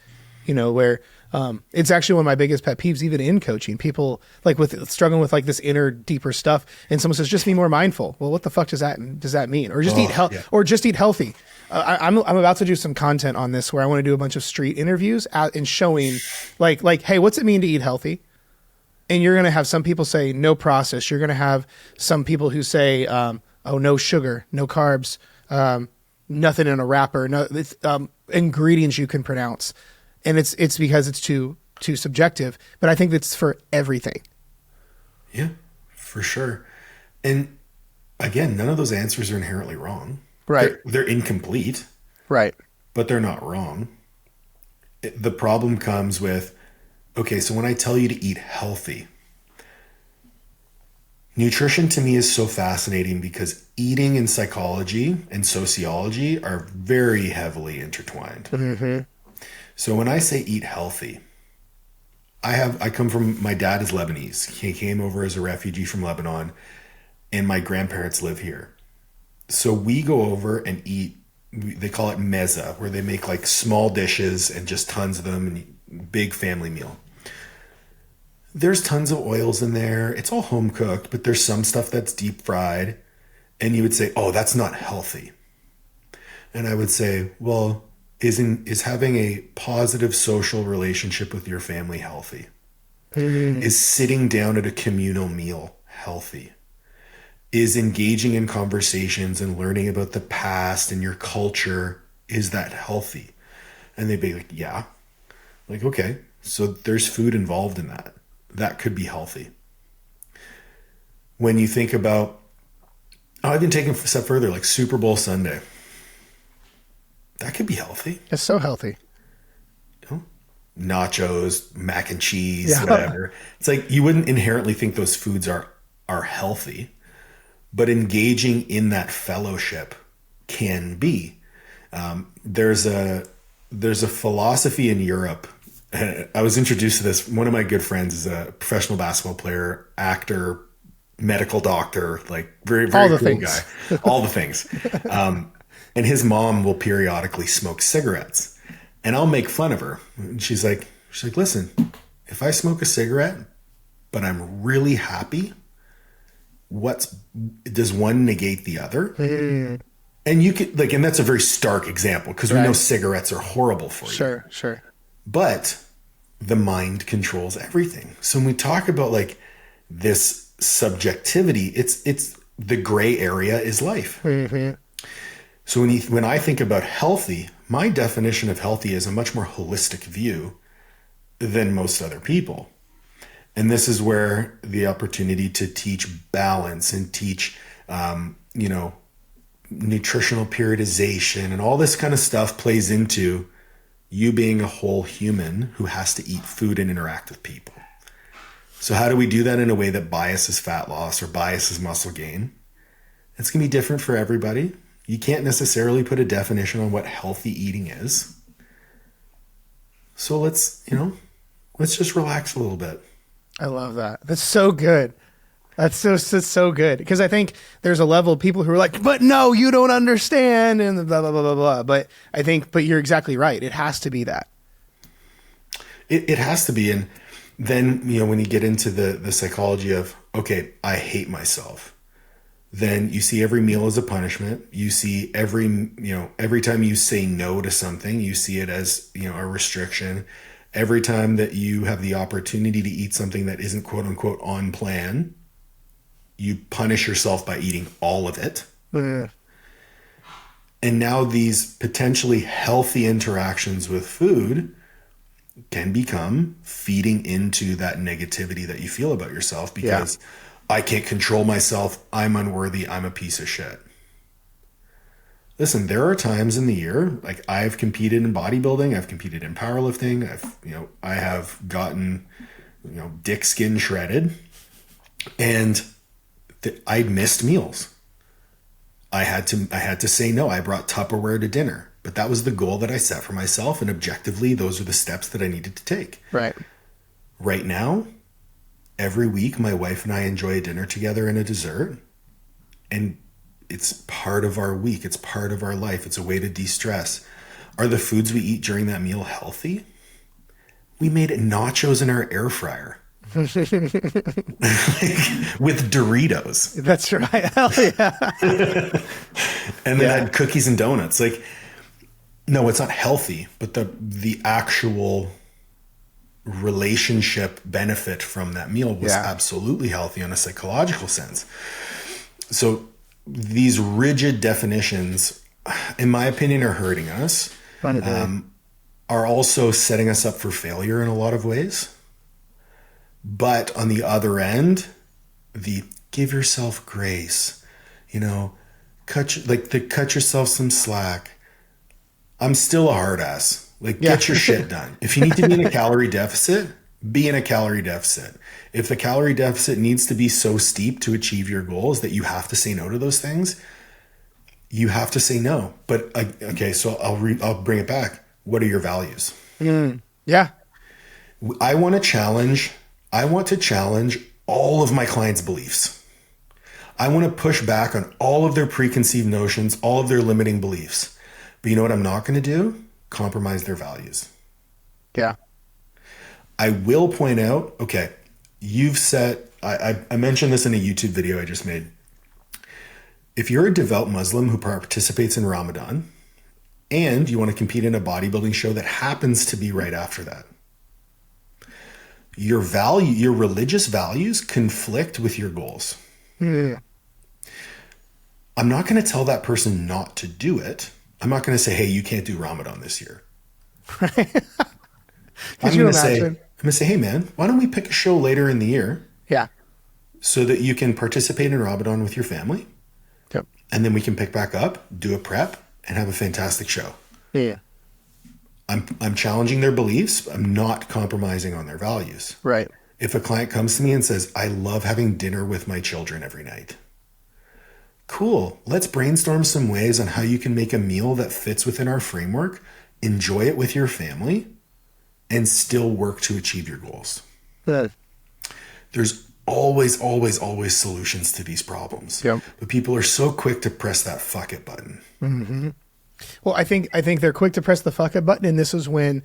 You know, where it's actually one of my biggest pet peeves, even in coaching, people like with struggling with like this inner deeper stuff. And someone says, just be more mindful. Well, what the fuck does that mean? Or just eat healthy. I'm about to do some content on this where I want to do a bunch of street interviews and showing like, hey, what's it mean to eat healthy? And you're going to have some people say no process. You're going to have some people who say, no sugar, no carbs, nothing in a wrapper, no ingredients you can pronounce. And it's because it's too subjective, but I think that's for everything. Yeah, for sure. And again, none of those answers are inherently wrong. Right. They're incomplete. Right. But they're not wrong. The problem comes with, okay, so when I tell you to eat healthy, nutrition to me is so fascinating because eating and psychology and sociology are very heavily intertwined. Mm-hmm. So when I say eat healthy, I come from, my dad is Lebanese. He came over as a refugee from Lebanon, and my grandparents live here. So we go over and eat, they call it meza, where they make like small dishes and just tons of them, and big family meal. There's tons of oils in there. It's all home cooked, but there's some stuff that's deep fried. And you would say, oh, that's not healthy. And I would say, well, is having a positive social relationship with your family healthy? Mm-hmm. Is sitting down at a communal meal healthy? Is engaging in conversations and learning about the past and your culture, is that healthy? And they'd be like, yeah. Like, okay, so there's food involved in that. That could be healthy. When you think about, I've been taking a step further, like Super Bowl Sunday. That could be healthy. It's so healthy. You know? Nachos, mac and cheese, whatever. It's like you wouldn't inherently think those foods are healthy, but engaging in that fellowship can be. There's a philosophy in Europe. I was introduced to this. One of my good friends is a professional basketball player, actor, medical doctor, like very, very cool guy. All the things. And his mom will periodically smoke cigarettes. And I'll make fun of her. And she's like, listen, if I smoke a cigarette, but I'm really happy, does one negate the other? Mm. And you could and that's a very stark example because we know cigarettes are horrible for you. Sure. But the mind controls everything. So when we talk about like this subjectivity, it's the gray area is life. Mm-hmm. So when I think about healthy, my definition of healthy is a much more holistic view than most other people. And this is where the opportunity to teach balance and teach, nutritional periodization and all this kind of stuff plays into you being a whole human who has to eat food and interact with people. So how do we do that in a way that biases fat loss or biases muscle gain? It's going to be different for everybody. You can't necessarily put a definition on what healthy eating is. So let's just relax a little bit. I love that. That's so good. That's so good. Because I think there's a level of people who are like, but no, you don't understand, and blah, blah, blah, blah, blah. But you're exactly right. It has to be that. It has to be. And then, when you get into the psychology of, okay, I hate myself, then you see every meal as a punishment. You see every time you say no to something, you see it as, a restriction. Every time that you have the opportunity to eat something that isn't quote unquote on plan, you punish yourself by eating all of it. Mm. And now these potentially healthy interactions with food can become feeding into that negativity that you feel about yourself because I can't control myself. I'm unworthy. I'm a piece of shit. Listen, there are times in the year, like I've competed in bodybuilding, I've competed in powerlifting, I have gotten, dick skin shredded, and I missed meals. I had to say no. I brought Tupperware to dinner, but that was the goal that I set for myself. And objectively, those are the steps that I needed to take. Right. Right now, every week, my wife and I enjoy a dinner together and a dessert. And it's part of our week. It's part of our life. It's a way to de-stress. Are the foods we eat during that meal healthy? We made nachos in our air fryer. With Doritos. That's right. Hell yeah. And then had cookies and donuts. Like, no, it's not healthy, but the actual relationship benefit from that meal was absolutely healthy in a psychological sense. So these rigid definitions, in my opinion, are hurting us. Are also setting us up for failure in a lot of ways. But on the other end, the give yourself grace, cut yourself some slack. I'm still a hard ass. Get your shit done. If you need to be in a calorie deficit, be in a calorie deficit. If the calorie deficit needs to be so steep to achieve your goals that you have to say no to those things, you have to say no. But okay, so I'll bring it back. What are your values? Yeah. I want to challenge all of my clients' beliefs. I want to push back on all of their preconceived notions, all of their limiting beliefs. But you know what I'm not going to do? Compromise their values. Yeah. I will point out, okay, you've set, I mentioned this in a YouTube video I just made. If you're a devout Muslim who participates in Ramadan and you want to compete in a bodybuilding show that happens to be right after that, your religious values conflict with your goals. Yeah. I'm not going to tell that person not to do it. I'm not going to say, hey, you can't do Ramadan this year. I'm going to say, hey man, why don't we pick a show later in the year? Yeah. So that you can participate in Ramadan with your family. Yep. And then we can pick back up, do a prep, and have a fantastic show. Yeah. I'm challenging their beliefs. I'm not compromising on their values. Right. If a client comes to me and says, I love having dinner with my children every night. Cool. Let's brainstorm some ways on how you can make a meal that fits within our framework, enjoy it with your family, and still work to achieve your goals. Good. There's always solutions to these problems. Yep. But people are so quick to press that fuck it button. Mm-hmm. Well, I think they're quick to press the fuck it button, and this is when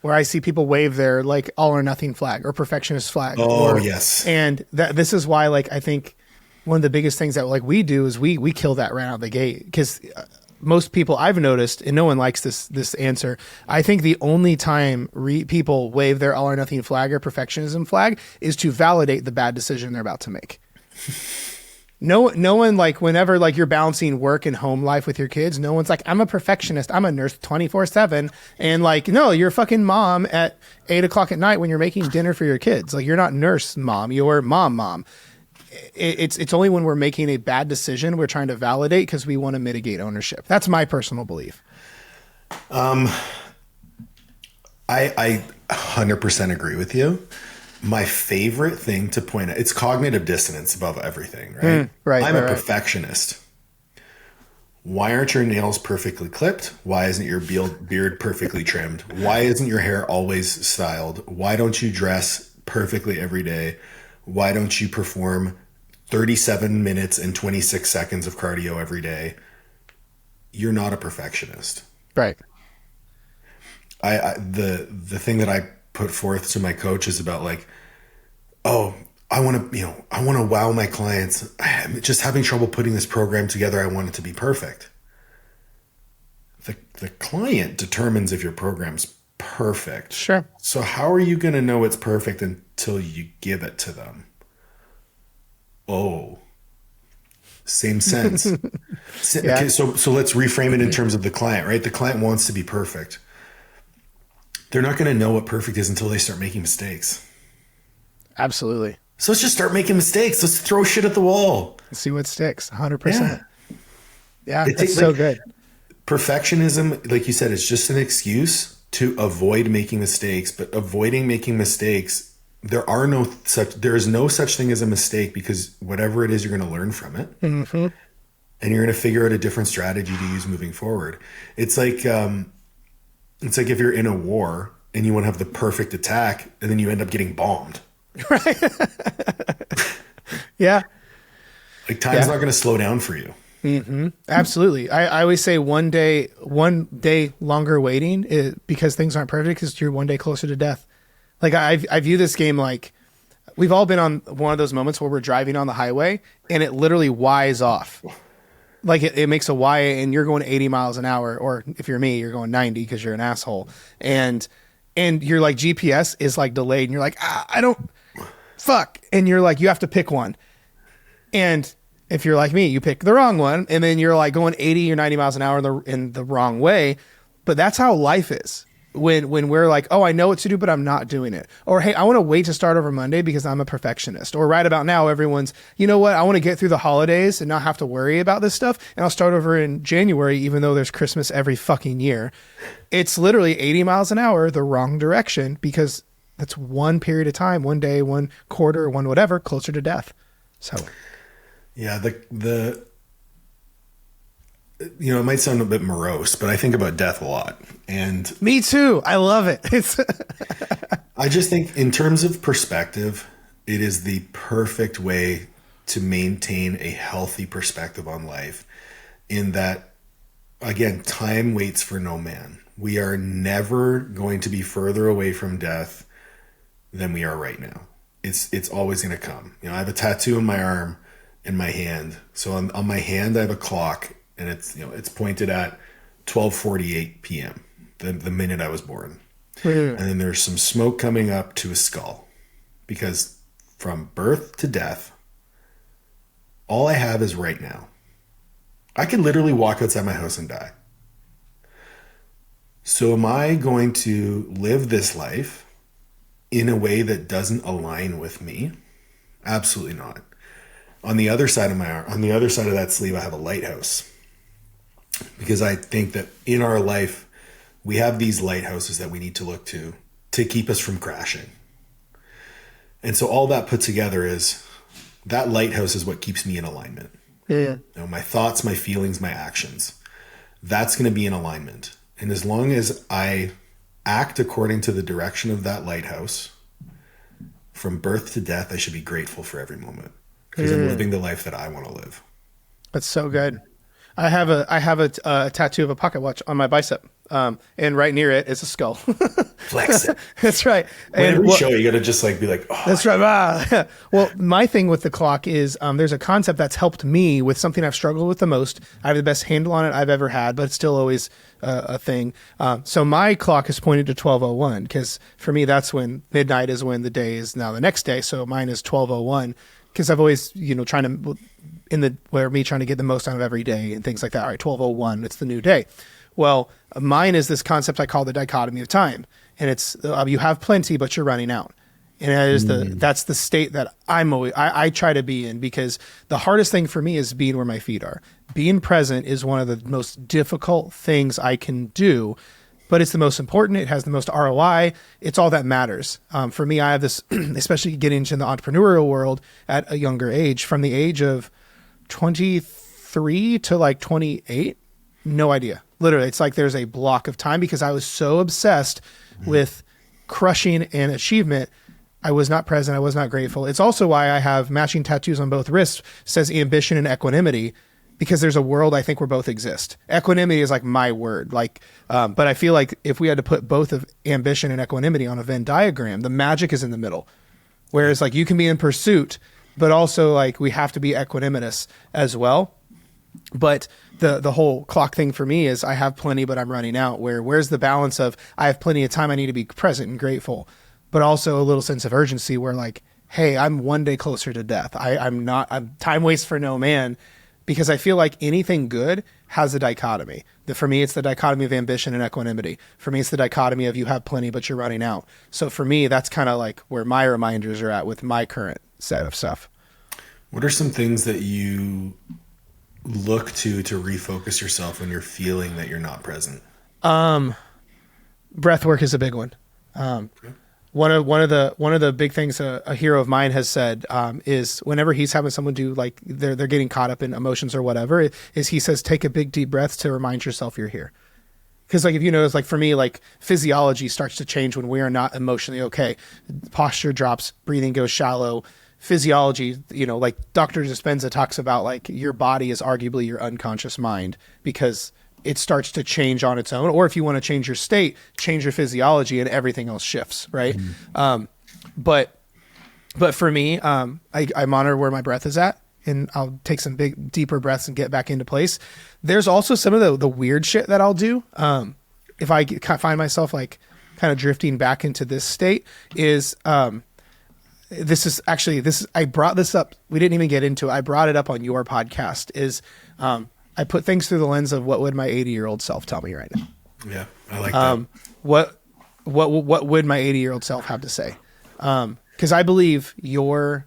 where I see people wave their all or nothing flag or perfectionist flag. Oh, yes. And this is why I think one of the biggest things that we do is we kill that right out of the gate, because most people I've noticed, and no one likes this answer, I think the only time people wave their all or nothing flag or perfectionism flag is to validate the bad decision they're about to make. No one, whenever you're balancing work and home life with your kids, no one's like, I'm a perfectionist, I'm a nurse 24/7. And no, you're a fucking mom at 8:00 at night when you're making dinner for your kids. You're not nurse mom, you're mom. It's only when we're making a bad decision we're trying to validate, because we want to mitigate ownership. That's my personal belief. I 100% agree with you. My favorite thing to point out, it's cognitive dissonance above everything, right? Right. I'm a perfectionist. Why aren't your nails perfectly clipped? Why isn't your beard perfectly trimmed? Why isn't your hair always styled? Why don't you dress perfectly every day? Why don't you perform 37 minutes and 26 seconds of cardio every day? You're not a perfectionist. Right. The thing that I put forth to my coach is about I want to wow my clients. I'm just having trouble putting this program together. I want it to be perfect. The client determines if your program's perfect. Sure. So how are you going to know it's perfect until you give it to them? Oh, same sense. Yeah. Okay, so let's reframe it in terms of the client, right? The client wants to be perfect. They're not going to know what perfect is until they start making mistakes. Absolutely. So let's just start making mistakes. Let's throw shit at the wall. Let's see what sticks. 100%. Yeah, it's so good. Perfectionism, like you said, is just an excuse to avoid making mistakes. But avoiding making mistakes, there is no such thing as a mistake, because whatever it is, you're going to learn from it. Mm-hmm. and you're going to figure out a different strategy to use moving forward. It's like if you're in a war and you want to have the perfect attack and then you end up getting bombed. Right. Yeah. Like time's not going to slow down for you. Mm-hmm. Absolutely. I always say one day longer waiting is because things aren't perfect because you're one day closer to death. Like I view this game like we've all been on one of those moments where we're driving on the highway and it literally Y's off. Like it makes a Y and you're going 80 miles an hour, or if you're me, you're going 90 because you're an asshole. And you're like GPS is like delayed and you're like, I don't fuck. And you're like, you have to pick one. And if you're like me, you pick the wrong one and then you're like going 80 or 90 miles an hour in the wrong way. But that's how life is. When we're like, oh, I know what to do, but I'm not doing it. Or, hey, I want to wait to start over Monday because I'm a perfectionist. Or right about now, everyone's, you know what? I want to get through the holidays and not have to worry about this stuff. And I'll start over in January, even though there's Christmas every fucking year. It's literally 80 miles an hour, the wrong direction, because that's one period of time, one day, one quarter, one whatever, closer to death. So, yeah, it might sound a bit morose, but I think about death a lot. And me too. I love it. I just think in terms of perspective, it is the perfect way to maintain a healthy perspective on life in that, again, time waits for no man. We are never going to be further away from death than we are right now. It's always going to come. I have a tattoo on my arm and my hand. So on my hand, I have a clock. And it's pointed at 12:48 p.m. the minute I was born. And then there's some smoke coming up to a skull, because from birth to death, all I have is right now. I could literally walk outside my house and die. So am I going to live this life in a way that doesn't align with me? Absolutely not. On the other side of my arm, on the other side of that sleeve, I have a lighthouse. Because I think that in our life, we have these lighthouses that we need to look to keep us from crashing. And so all that put together is that lighthouse is what keeps me in alignment. Yeah. My thoughts, my feelings, my actions, that's going to be in alignment. And as long as I act according to the direction of that lighthouse, from birth to death, I should be grateful for every moment because I'm living the life that I want to live. That's so good. I have a tattoo of a pocket watch on my bicep, and right near it is a skull. Flex it. That's right. Whenever you show it, you got to just be like, oh. That's right. Well, my thing with the clock is there's a concept that's helped me with something I've struggled with the most. I have the best handle on it I've ever had, but it's still always a thing. So my clock is pointed to 12:01 because for me, that's when midnight is when the day is now the next day. So mine is 12:01 because I've always, trying to... trying to get the most out of every day and things like that. All right, 12:01, it's the new day. Well, mine is this concept I call the dichotomy of time. And it's, you have plenty, but you're running out. And that is that's the state that I try to be in, because the hardest thing for me is being where my feet are. Being present is one of the most difficult things I can do, but it's the most important. It has the most ROI. It's all that matters. For me, I have this, especially getting into the entrepreneurial world at a younger age, from the age of 23 to like 28, no idea. Literally, it's like there's a block of time because I was so obsessed with crushing an achievement. I was not present. I was not grateful. It's also why I have matching tattoos on both wrists, says ambition and equanimity, because there's a world I think where both exist. Equanimity is like my word. But I feel like if we had to put both of ambition and equanimity on a Venn diagram, the magic is in the middle. Whereas like you can be in pursuit, but also like we have to be equanimous as well. But the whole clock thing for me is I have plenty, but I'm running out. Where's the balance of I have plenty of time, I need to be present and grateful, but also a little sense of urgency where like, hey, I'm one day closer to death. I'm time waits for no man, because I feel like anything good has a dichotomy. For me, it's the dichotomy of ambition and equanimity. For me, it's the dichotomy of you have plenty, but you're running out. So for me, that's kind of like where my reminders are at with my current set of stuff. What are some things that you look to refocus yourself when you're feeling that you're not present? Breath work is a big one. One of the big things a hero of mine has said is whenever he's having someone do like they're getting caught up in emotions or whatever, is he says take a big deep breath to remind yourself you're here. Because like if you notice, like for me, like physiology starts to change when we are not emotionally okay. Posture drops, breathing goes shallow. Physiology, like Dr. Dispenza talks about, like your body is arguably your unconscious mind because it starts to change on its own. Or if you want to change your state, change your physiology and everything else shifts, right? But for me, I monitor where my breath is at and I'll take some big, deeper breaths and get back into place. There's also some of the weird shit that I'll do. If I find myself like kind of drifting back into this state is, I brought this up. We didn't even get into it. I brought it up on your podcast is, I put things through the lens of what would my 80-year-old self tell me right now? Yeah, I like that. What would my 80-year-old self have to say? Because I believe your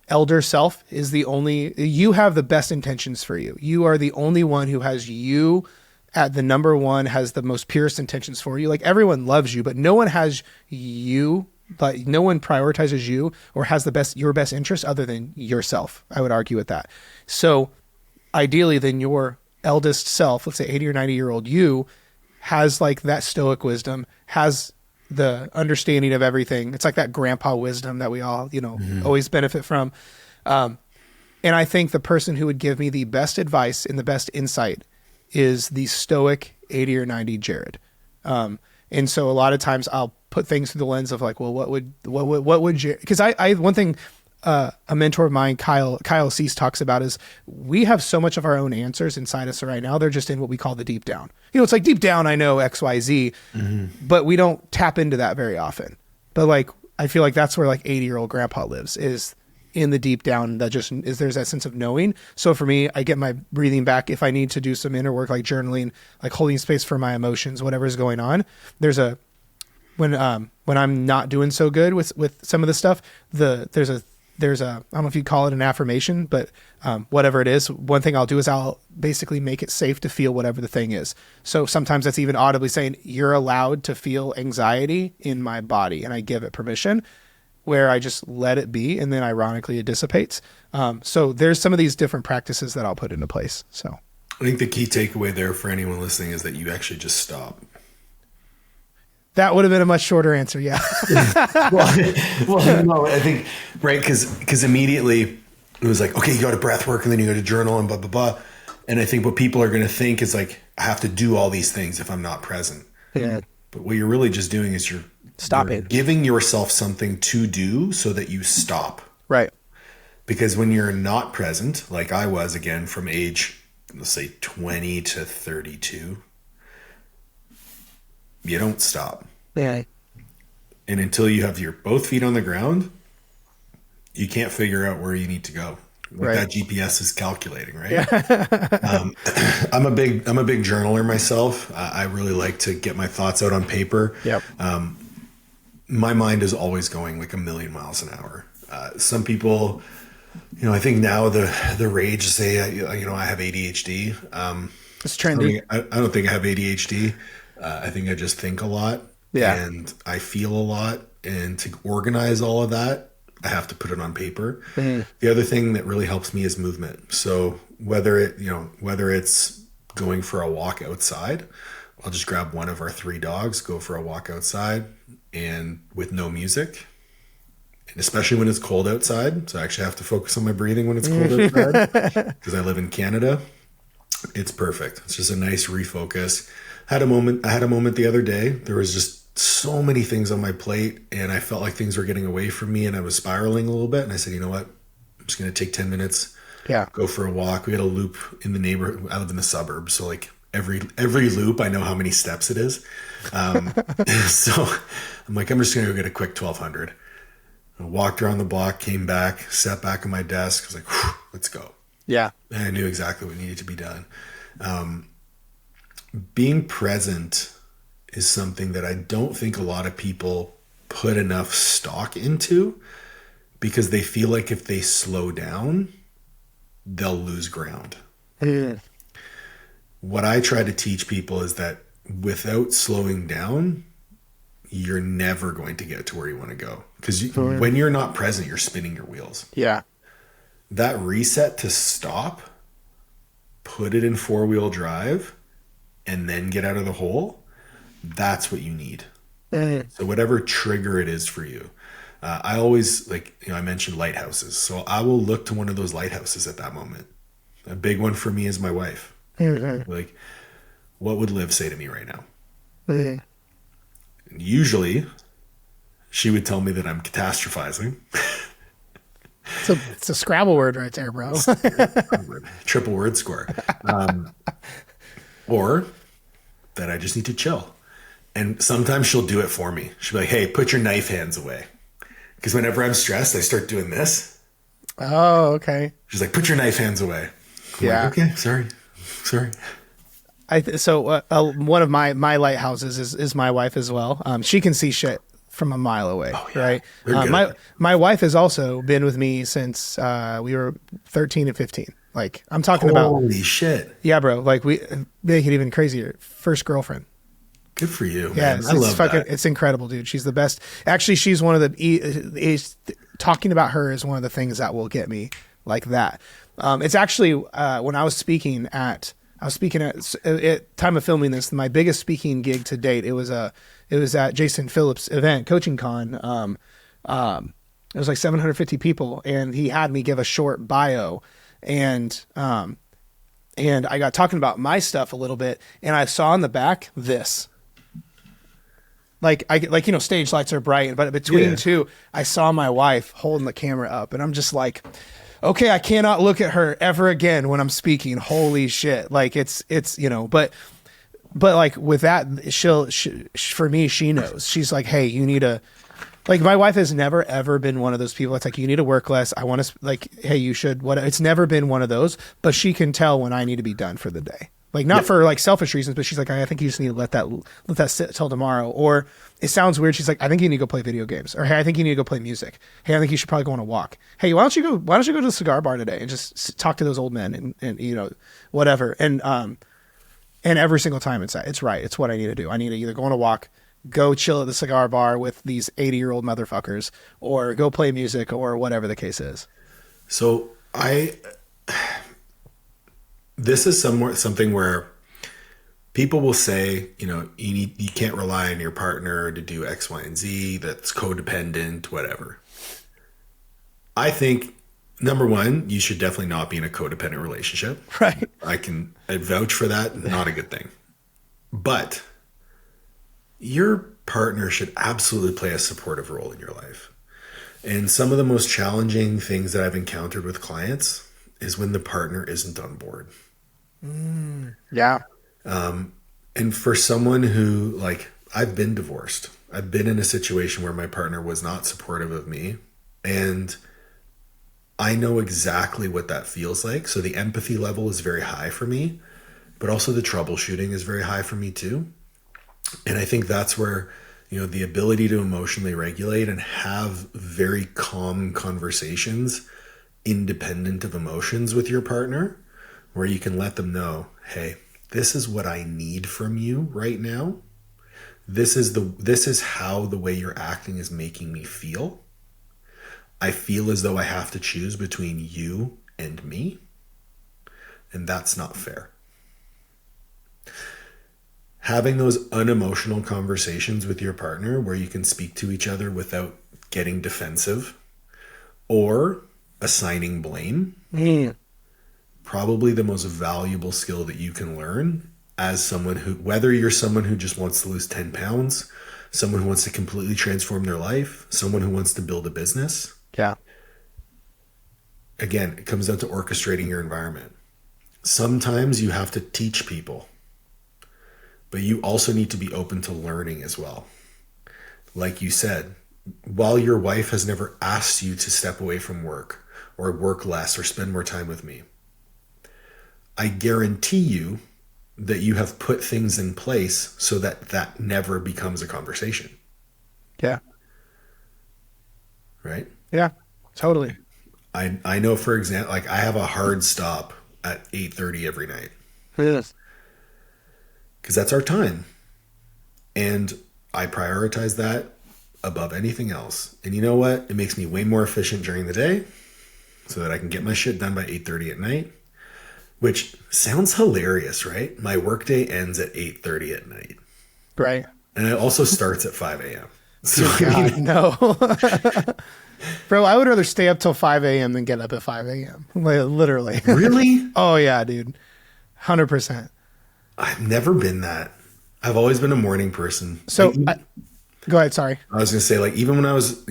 elder self is you have the best intentions for you. You are the only one who has you at the number one, has the most purest intentions for you. Like everyone loves you, but no one has you. But no one prioritizes you or has your best interest other than yourself. I would argue with that. So ideally then your eldest self, let's say 80 or 90-year-old you, has like that stoic wisdom, has the understanding of everything. It's like that grandpa wisdom that we all, always benefit from. And I think the person who would give me the best advice and the best insight is the stoic 80 or 90 Jared. And so a lot of times I'll put things through the lens of like, well, what would Jared, because I one thing, a mentor of mine, Kyle Cease, talks about is we have so much of our own answers inside us right now. They're just in what we call the deep down. It's like deep down, I know X, Y, Z, but we don't tap into that very often. But like, I feel like that's where like 80-year-old grandpa lives, is in the deep down. That just is, there's that sense of knowing. So for me, I get my breathing back. If I need to do some inner work, like journaling, like holding space for my emotions, whatever's going on, when I'm not doing so good with some of the stuff, there's a, I don't know if you call it an affirmation, but whatever it is, one thing I'll do is I'll basically make it safe to feel whatever the thing is. So sometimes that's even audibly saying, you're allowed to feel anxiety in my body, and I give it permission, where I just let it be. And then ironically it dissipates. So there's some of these different practices that I'll put into place. So I think the key takeaway there for anyone listening is that you actually just stop. That would have been a much shorter answer. Yeah. well, no, I think, right. Cause immediately it was like, okay, you go to breath work and then you go to journal and blah, blah, blah. And I think what people are going to think is like, I have to do all these things if I'm not present. Yeah. But what you're really just doing is you're giving yourself something to do so that you stop. Right. Because when you're not present, like I was, again, from age, let's say 20 to 32, you don't stop. Yeah. And until you have your both feet on the ground, you can't figure out where you need to go. What that GPS is calculating, right? Yeah. I'm a big journaler myself. I really like to get my thoughts out on paper. Yep. My mind is always going like a million miles an hour. Some people, I think now the rage say, I have ADHD. It's trendy. I don't think I have ADHD. I think I just think a lot. Yeah. And I feel a lot. And to organize all of that, I have to put it on paper. Mm-hmm. The other thing that really helps me is movement. So whether it's going for a walk outside, I'll just grab one of our 3 dogs, go for a walk outside, and with no music. And especially when it's cold outside. So I actually have to focus on my breathing when it's cold outside because I live in Canada. It's perfect. It's just a nice refocus. I had a moment the other day. There was just so many things on my plate and I felt like things were getting away from me and I was spiraling a little bit. And I said, you know what? I'm just going to take 10 minutes, go for a walk. We had a loop in the neighborhood. I live in the suburbs. So like every loop, I know how many steps it is. So I'm like, I'm just going to go get a quick 1200. I walked around the block, came back, sat back at my desk. I was like, let's go. Yeah. And I knew exactly what needed to be done. Being present is something that I don't think a lot of people put enough stock into because they feel like if they slow down, they'll lose ground. Yeah. What I try to teach people is that without slowing down, you're never going to get to where you want to go. Because when you're not present, you're spinning your wheels. Yeah. That reset to stop, put it in 4-wheel drive, and then get out of the hole, that's what you need. So whatever trigger it is for you. I always, like, I mentioned lighthouses. So I will look to one of those lighthouses at that moment. A big one for me is my wife. Like, what would Liv say to me right now? Usually, she would tell me that I'm catastrophizing. It's a Scrabble word right there, bro. Triple word score. Or that I just need to chill. And sometimes she'll do it for me. She'll be like, hey, put your knife hands away. Because whenever I'm stressed, I start doing this. Oh, okay. She's like, put your knife hands away. I'm Yeah. like, okay, sorry. One of my lighthouses is my wife as well. She can see shit from a mile away, right? My wife has also been with me since we were 13 and 15. Like, I'm talking about. Holy shit. Yeah, bro. Like, we make it even crazier. First girlfriend. Good for you, Yeah, man. I love that. It's incredible, dude. She's the best. Actually, she's one of the. Talking about her is one of the things that will get me like that. It's actually when I was speaking at time of filming this, my biggest speaking gig to date. It was at Jason Phillips' event, Coaching Con. It was like 750 people, and he had me give a short bio, and I got talking about my stuff a little bit, and I saw in the back this. Like stage lights are bright, but between two, I saw my wife holding the camera up, and I'm just like, okay, I cannot look at her ever again when I'm speaking. Holy shit. Like it's but like with that, for me, she knows. She's like, hey, you need to, like, my wife has never ever been one of those people that's like, you need to work less. I want to, like, hey, you should, what, it's never been one of those, but she can tell when I need to be done for the day. Like, not for like selfish reasons, but she's like, I think you just need to let that sit till tomorrow. Or it sounds weird. She's like, I think you need to go play video games. Or, hey, I think you need to go play music. Hey, I think you should probably go on a walk. Hey, why don't you go to the cigar bar today and just talk to those old men and whatever. And every single time it's right. It's what I need to do. I need to either go on a walk, go chill at the cigar bar with these 80-year-old motherfuckers, or go play music, or whatever the case is. So this is something where people will say, you can't rely on your partner to do X, Y, and Z. That's codependent, whatever. I think, number one, you should definitely not be in a codependent relationship. Right. I vouch for that. Not a good thing. But your partner should absolutely play a supportive role in your life. And some of the most challenging things that I've encountered with clients is when the partner isn't on board. Yeah. And for someone who, like, I've been divorced. I've been in a situation where my partner was not supportive of me, and I know exactly what that feels like. So the empathy level is very high for me, but also the troubleshooting is very high for me too. And I think that's where, the ability to emotionally regulate and have very calm conversations independent of emotions with your partner, where you can let them know, hey, this is what I need from you right now. This is how the way you're acting is making me feel. I feel as though I have to choose between you and me, and that's not fair. Having those unemotional conversations with your partner where you can speak to each other without getting defensive or assigning blame, probably the most valuable skill that you can learn as someone who, whether you're someone who just wants to lose 10 pounds, someone who wants to completely transform their life, someone who wants to build a business. Yeah. Again, it comes down to orchestrating your environment. Sometimes you have to teach people, but you also need to be open to learning as well. Like you said, while your wife has never asked you to step away from work or work less or spend more time with me, I guarantee you that you have put things in place so that never becomes a conversation. Yeah. Right? Yeah, totally. I know, for example, like, I have a hard stop at 8:30 every night. Yes. Because that's our time. And I prioritize that above anything else. And you know what? It makes me way more efficient during the day so that I can get my shit done by 8:30 at night, which sounds hilarious, right? My workday ends at 8:30 at night. Right. And it also starts at 5 a.m. So God, no. Bro, I would rather stay up till 5 a.m. than get up at 5 a.m. Like, literally. Really? Oh, yeah, dude. 100%. I've never been that. I've always been a morning person. So, go ahead. Sorry. I was going to say, like, even when I was,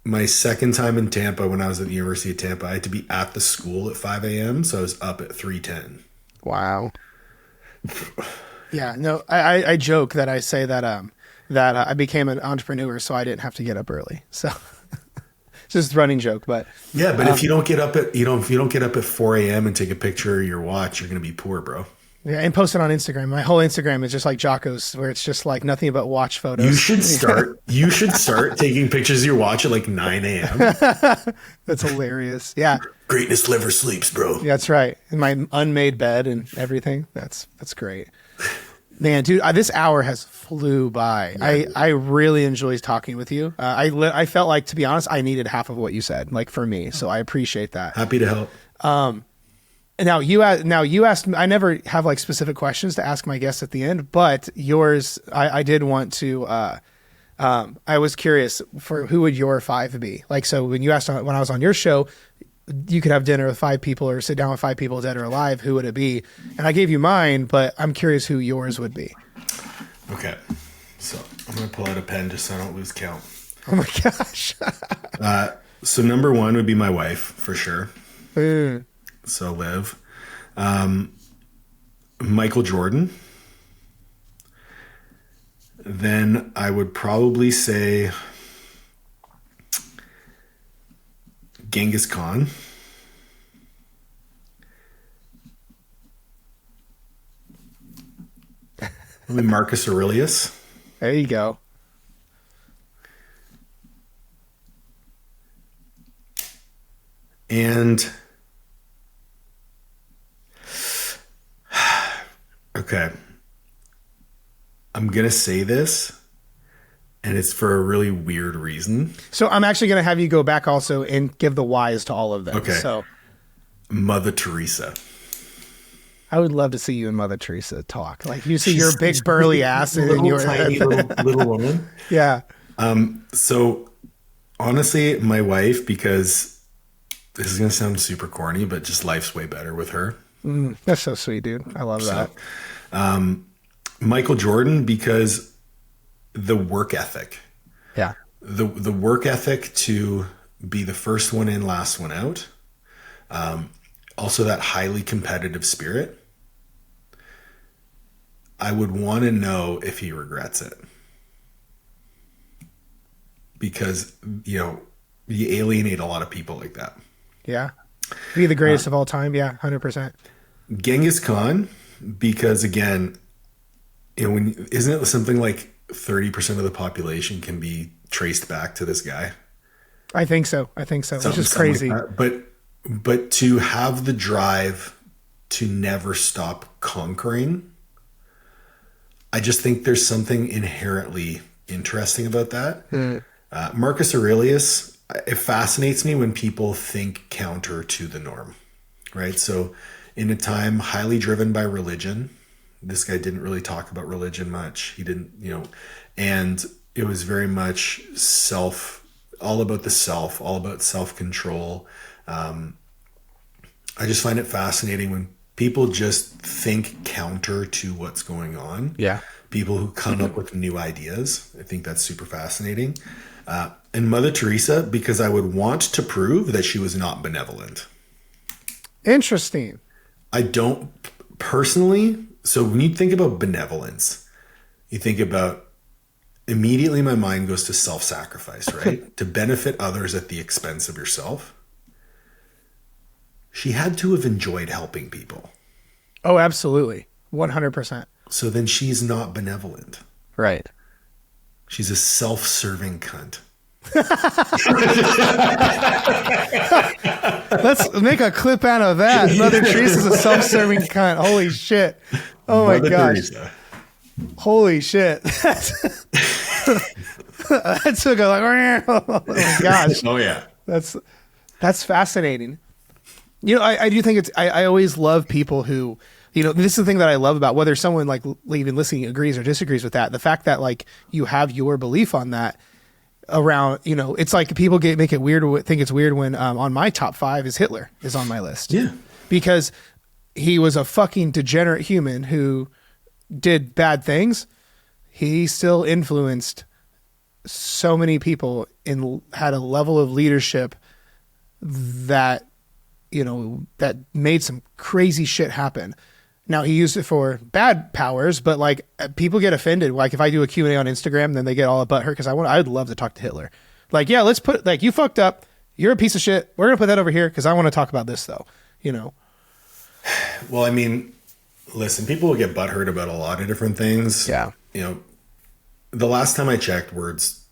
my second time in Tampa, when I was at the University of Tampa, I had to be at the school at 5 a.m. So I was up at 3:10. Wow. Yeah, no, I joke that I say that I became an entrepreneur so I didn't have to get up early. So just a running joke, but yeah, but if you don't get up at if you don't get up at 4 a.m. and take a picture of your watch, you're gonna be poor, bro. Yeah, and post it on Instagram. My whole Instagram is just like Jocko's, where it's just like nothing but watch photos. You should start taking pictures of your watch at like 9 a.m. That's hilarious. Yeah. Greatness never sleeps, bro. Yeah, that's right. In my unmade bed and everything. That's great. Man, dude, this hour has flew by. Yeah. I really enjoyed talking with you. I felt like, to be honest, I needed half of what you said, like for me. So I appreciate that. Happy to help. Now you asked. I never have like specific questions to ask my guests at the end, but yours, I did want to. I was curious for who would your 5 be? Like, so when you asked when I was on your show, you could have dinner with 5 people or sit down with 5 people, dead or alive. Who would it be? And I gave you mine, but I'm curious who yours would be. Okay, so I'm gonna pull out a pen just so I don't lose count. Oh my gosh. So number 1 would be my wife for sure. So Liv, Michael Jordan. Then I would probably say Genghis Khan. Maybe Marcus Aurelius. There you go. And okay, I'm going to say this, and it's for a really weird reason. So I'm actually going to have you go back also and give the whys to all of them. Okay. So Mother Teresa. I would love to see you and Mother Teresa talk. Like, you see your big burly ass and your tiny little woman. Yeah. So honestly, my wife, because this is going to sound super corny, but just life's way better with her. That's so sweet, dude. I love that. Michael Jordan, because the work ethic. Yeah. The work ethic to be the first one in, last one out. Also that highly competitive spirit. I would want to know if he regrets it. Because, you alienate a lot of people like that. Yeah. Be the greatest of all time. Yeah. 100%. Genghis Khan, because again, isn't it something like 30% of the population can be traced back to this guy? I think so. Which is crazy. Like but to have the drive to never stop conquering, I just think there's something inherently interesting about that. Marcus Aurelius, it fascinates me when people think counter to the norm, right? So in a time highly driven by religion, this guy didn't really talk about religion much. He didn't, and it was very much all about the self, all about self-control. I just find it fascinating when people just think counter to what's going on. Yeah. People who come up with new ideas. I think that's super fascinating. And Mother Teresa, because I would want to prove that she was not benevolent. Interesting. I don't personally. So when you think about benevolence, you think about, immediately my mind goes to self-sacrifice, right? To benefit others at the expense of yourself. She had to have enjoyed helping people. Oh, absolutely. 100%. So then she's not benevolent. Right. She's a self-serving cunt. Let's make a clip out of that. Mother Teresa's a self-serving cunt. Holy shit. Oh my gosh. Teresa. Holy shit. That took a like, oh my gosh. Oh yeah. That's fascinating. I do think I always love people who, this is the thing that I love about whether someone like even listening agrees or disagrees with that. The fact that like you have your belief on that around, it's like people make it weird, think it's weird when on my top 5 is Hitler is on my list. Yeah. Because he was a fucking degenerate human who did bad things. He still influenced so many people and had a level of leadership that that made some crazy shit happen. Now he used it for bad powers, but like people get offended. Like if I do a Q&A on Instagram, then they get all butthurt because I'd love to talk to Hitler. Like, yeah, let's put like, you fucked up. You're a piece of shit. We're going to put that over here because I want to talk about this though, Well, I mean, listen, people will get butthurt about a lot of different things. Yeah. The last time I checked, words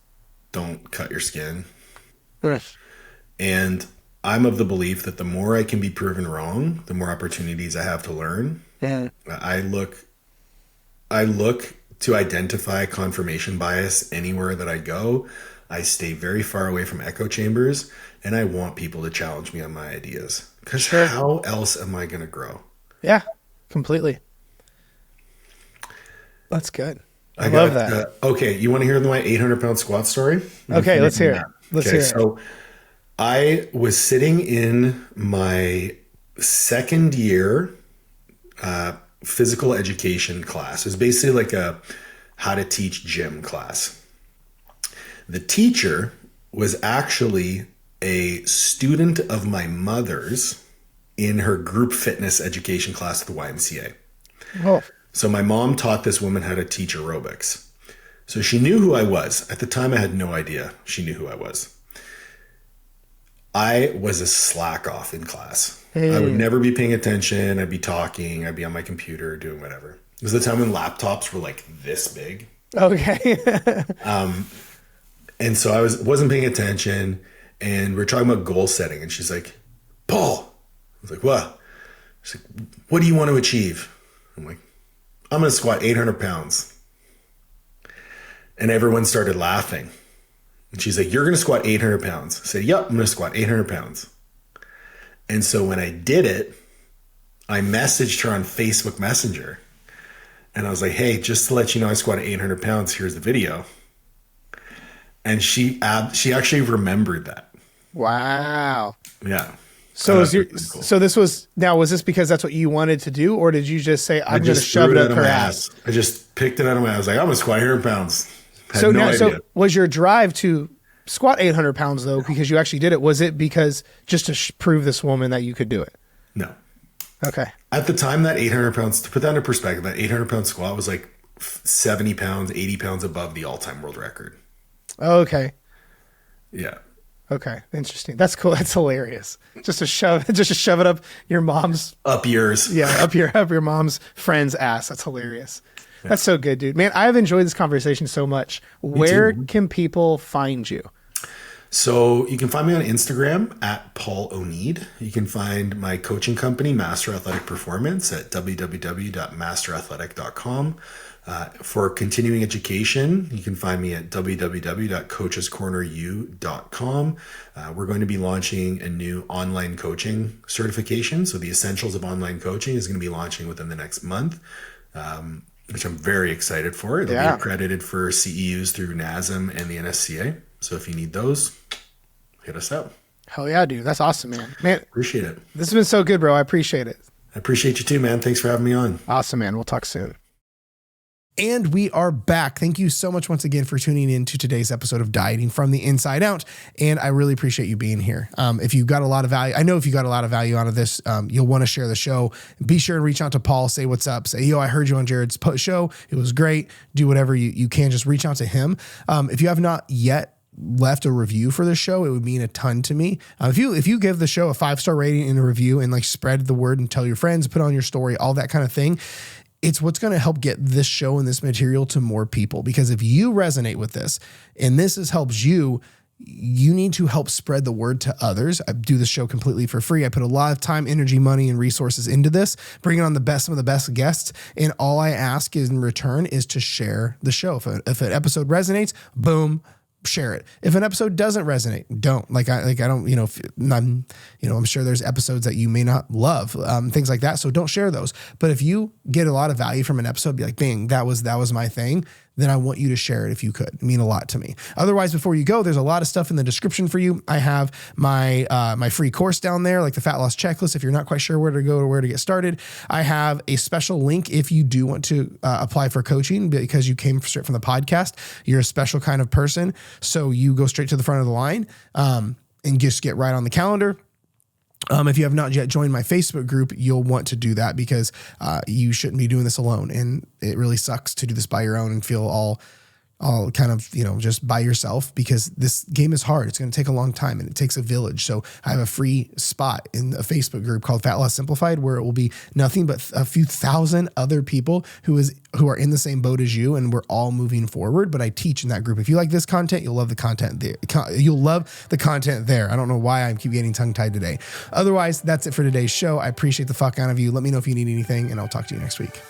don't cut your skin. Yes. And I'm of the belief that the more I can be proven wrong, the more opportunities I have to learn. Yeah. I look to identify confirmation bias anywhere that I go. I stay very far away from echo chambers, and I want people to challenge me on my ideas. Because how else am I going to grow? Yeah, completely. That's good. I love that. Okay, you want to hear my 800-pound squat story? Okay, let's hear it. Let's hear it. So I was sitting in my second year physical education class. It was basically like a how to teach gym class. The teacher was actually a student of my mother's in her group fitness education class at the YMCA. Oh. So my mom taught this woman how to teach aerobics. So she knew who I was. At the time, I had no idea she knew who I was. I was a slack off in class. I would never be paying attention. I'd be talking. I'd be on my computer doing whatever. It was the time when laptops were like this big. Okay. And so I wasn't paying attention, and we're talking about goal setting. And she's like, Paul. I was like, what? She's like, what do you want to achieve? I'm like, I'm going to squat 800 pounds. And everyone started laughing. And she's like, you're going to squat 800 pounds. I said, yep, I'm going to squat 800 pounds. And so when I did it, I messaged her on Facebook Messenger. And I was like, hey, just to let you know I squatted 800 pounds, here's the video. And she actually remembered that. Wow. Yeah. So was this because that's what you wanted to do, or did you just say I'm going to shove it up her ass? I just picked it out of my ass. I was like, I'm going to squat 800 pounds. So was your drive to squat 800 pounds though, because you actually did it? Was it because just to prove this woman that you could do it? No. Okay. At the time, that 800 pounds, to put that into perspective, that 800 pound squat was like 70 pounds, 80 pounds above the all-time world record. Okay. Yeah. Okay. Interesting. That's cool. That's hilarious. Just to shove it up your mom's. Up yours. Yeah. Up your mom's friend's ass. That's hilarious. Yeah. That's so good, dude. Man, I've enjoyed this conversation so much. Where can people find you? So you can find me on Instagram at Paul Oneid. You can find my coaching company, Master Athletic Performance, at www.masterathletic.com. For continuing education, you can find me at www.coachescorneru.com. We're going to be launching a new online coaching certification. So the Essentials of Online Coaching is going to be launching within the next month, which I'm very excited for. It'll be accredited for CEUs through NASM and the NSCA. So if you need those, hit us up. Hell yeah, dude. That's awesome, man. Man, appreciate it. This has been so good, bro. I appreciate it. I appreciate you too, man. Thanks for having me on. Awesome, man. We'll talk soon. And we are back. Thank you so much once again for tuning in to today's episode of Dieting from the Inside Out. And I really appreciate you being here. If you got a lot of value, I know if you got a lot of value out of this, you'll want to share the show. Be sure and reach out to Paul, say what's up, say, yo, I heard you on Jared's show. It was great. Do whatever you can. Just reach out to him. If you have not yet left a review for the show, it would mean a ton to me. If you give the show a 5-star rating and a review and like spread the word and tell your friends, put on your story, all that kind of thing, it's what's going to help get this show and this material to more people. Because if you resonate with this and this helps you, you need to help spread the word to others. I do this show completely for free. I put a lot of time, energy, money, and resources into this, bringing on some of the best guests. And all I ask in return is to share the show. If an episode resonates, boom, share it. If an episode doesn't resonate, don't. I don't, I'm sure there's episodes that you may not love, things like that. So don't share those. But if you get a lot of value from an episode, be like, bang, that was my thing, then I want you to share it if you could. It'd mean a lot to me. Otherwise, before you go, there's a lot of stuff in the description for you. I have my free course down there, like the fat loss checklist. If you're not quite sure where to go or where to get started, I have a special link if you do want to apply for coaching because you came straight from the podcast. You're a special kind of person. So you go straight to the front of the line and just get right on the calendar. If you have not yet joined my Facebook group, you'll want to do that because you shouldn't be doing this alone. And it really sucks to do this by your own and feel all kind of, just by yourself, because this game is hard. It's going to take a long time and it takes a village. So I have a free spot in a Facebook group called Fat Loss Simplified, where it will be nothing but a few thousand other people who are in the same boat as you. And we're all moving forward, but I teach in that group. If you like this content, you'll love the content there. You'll love the content there. I don't know why I keep getting tongue tied today. Otherwise, that's it for today's show. I appreciate the fuck out of you. Let me know if you need anything and I'll talk to you next week.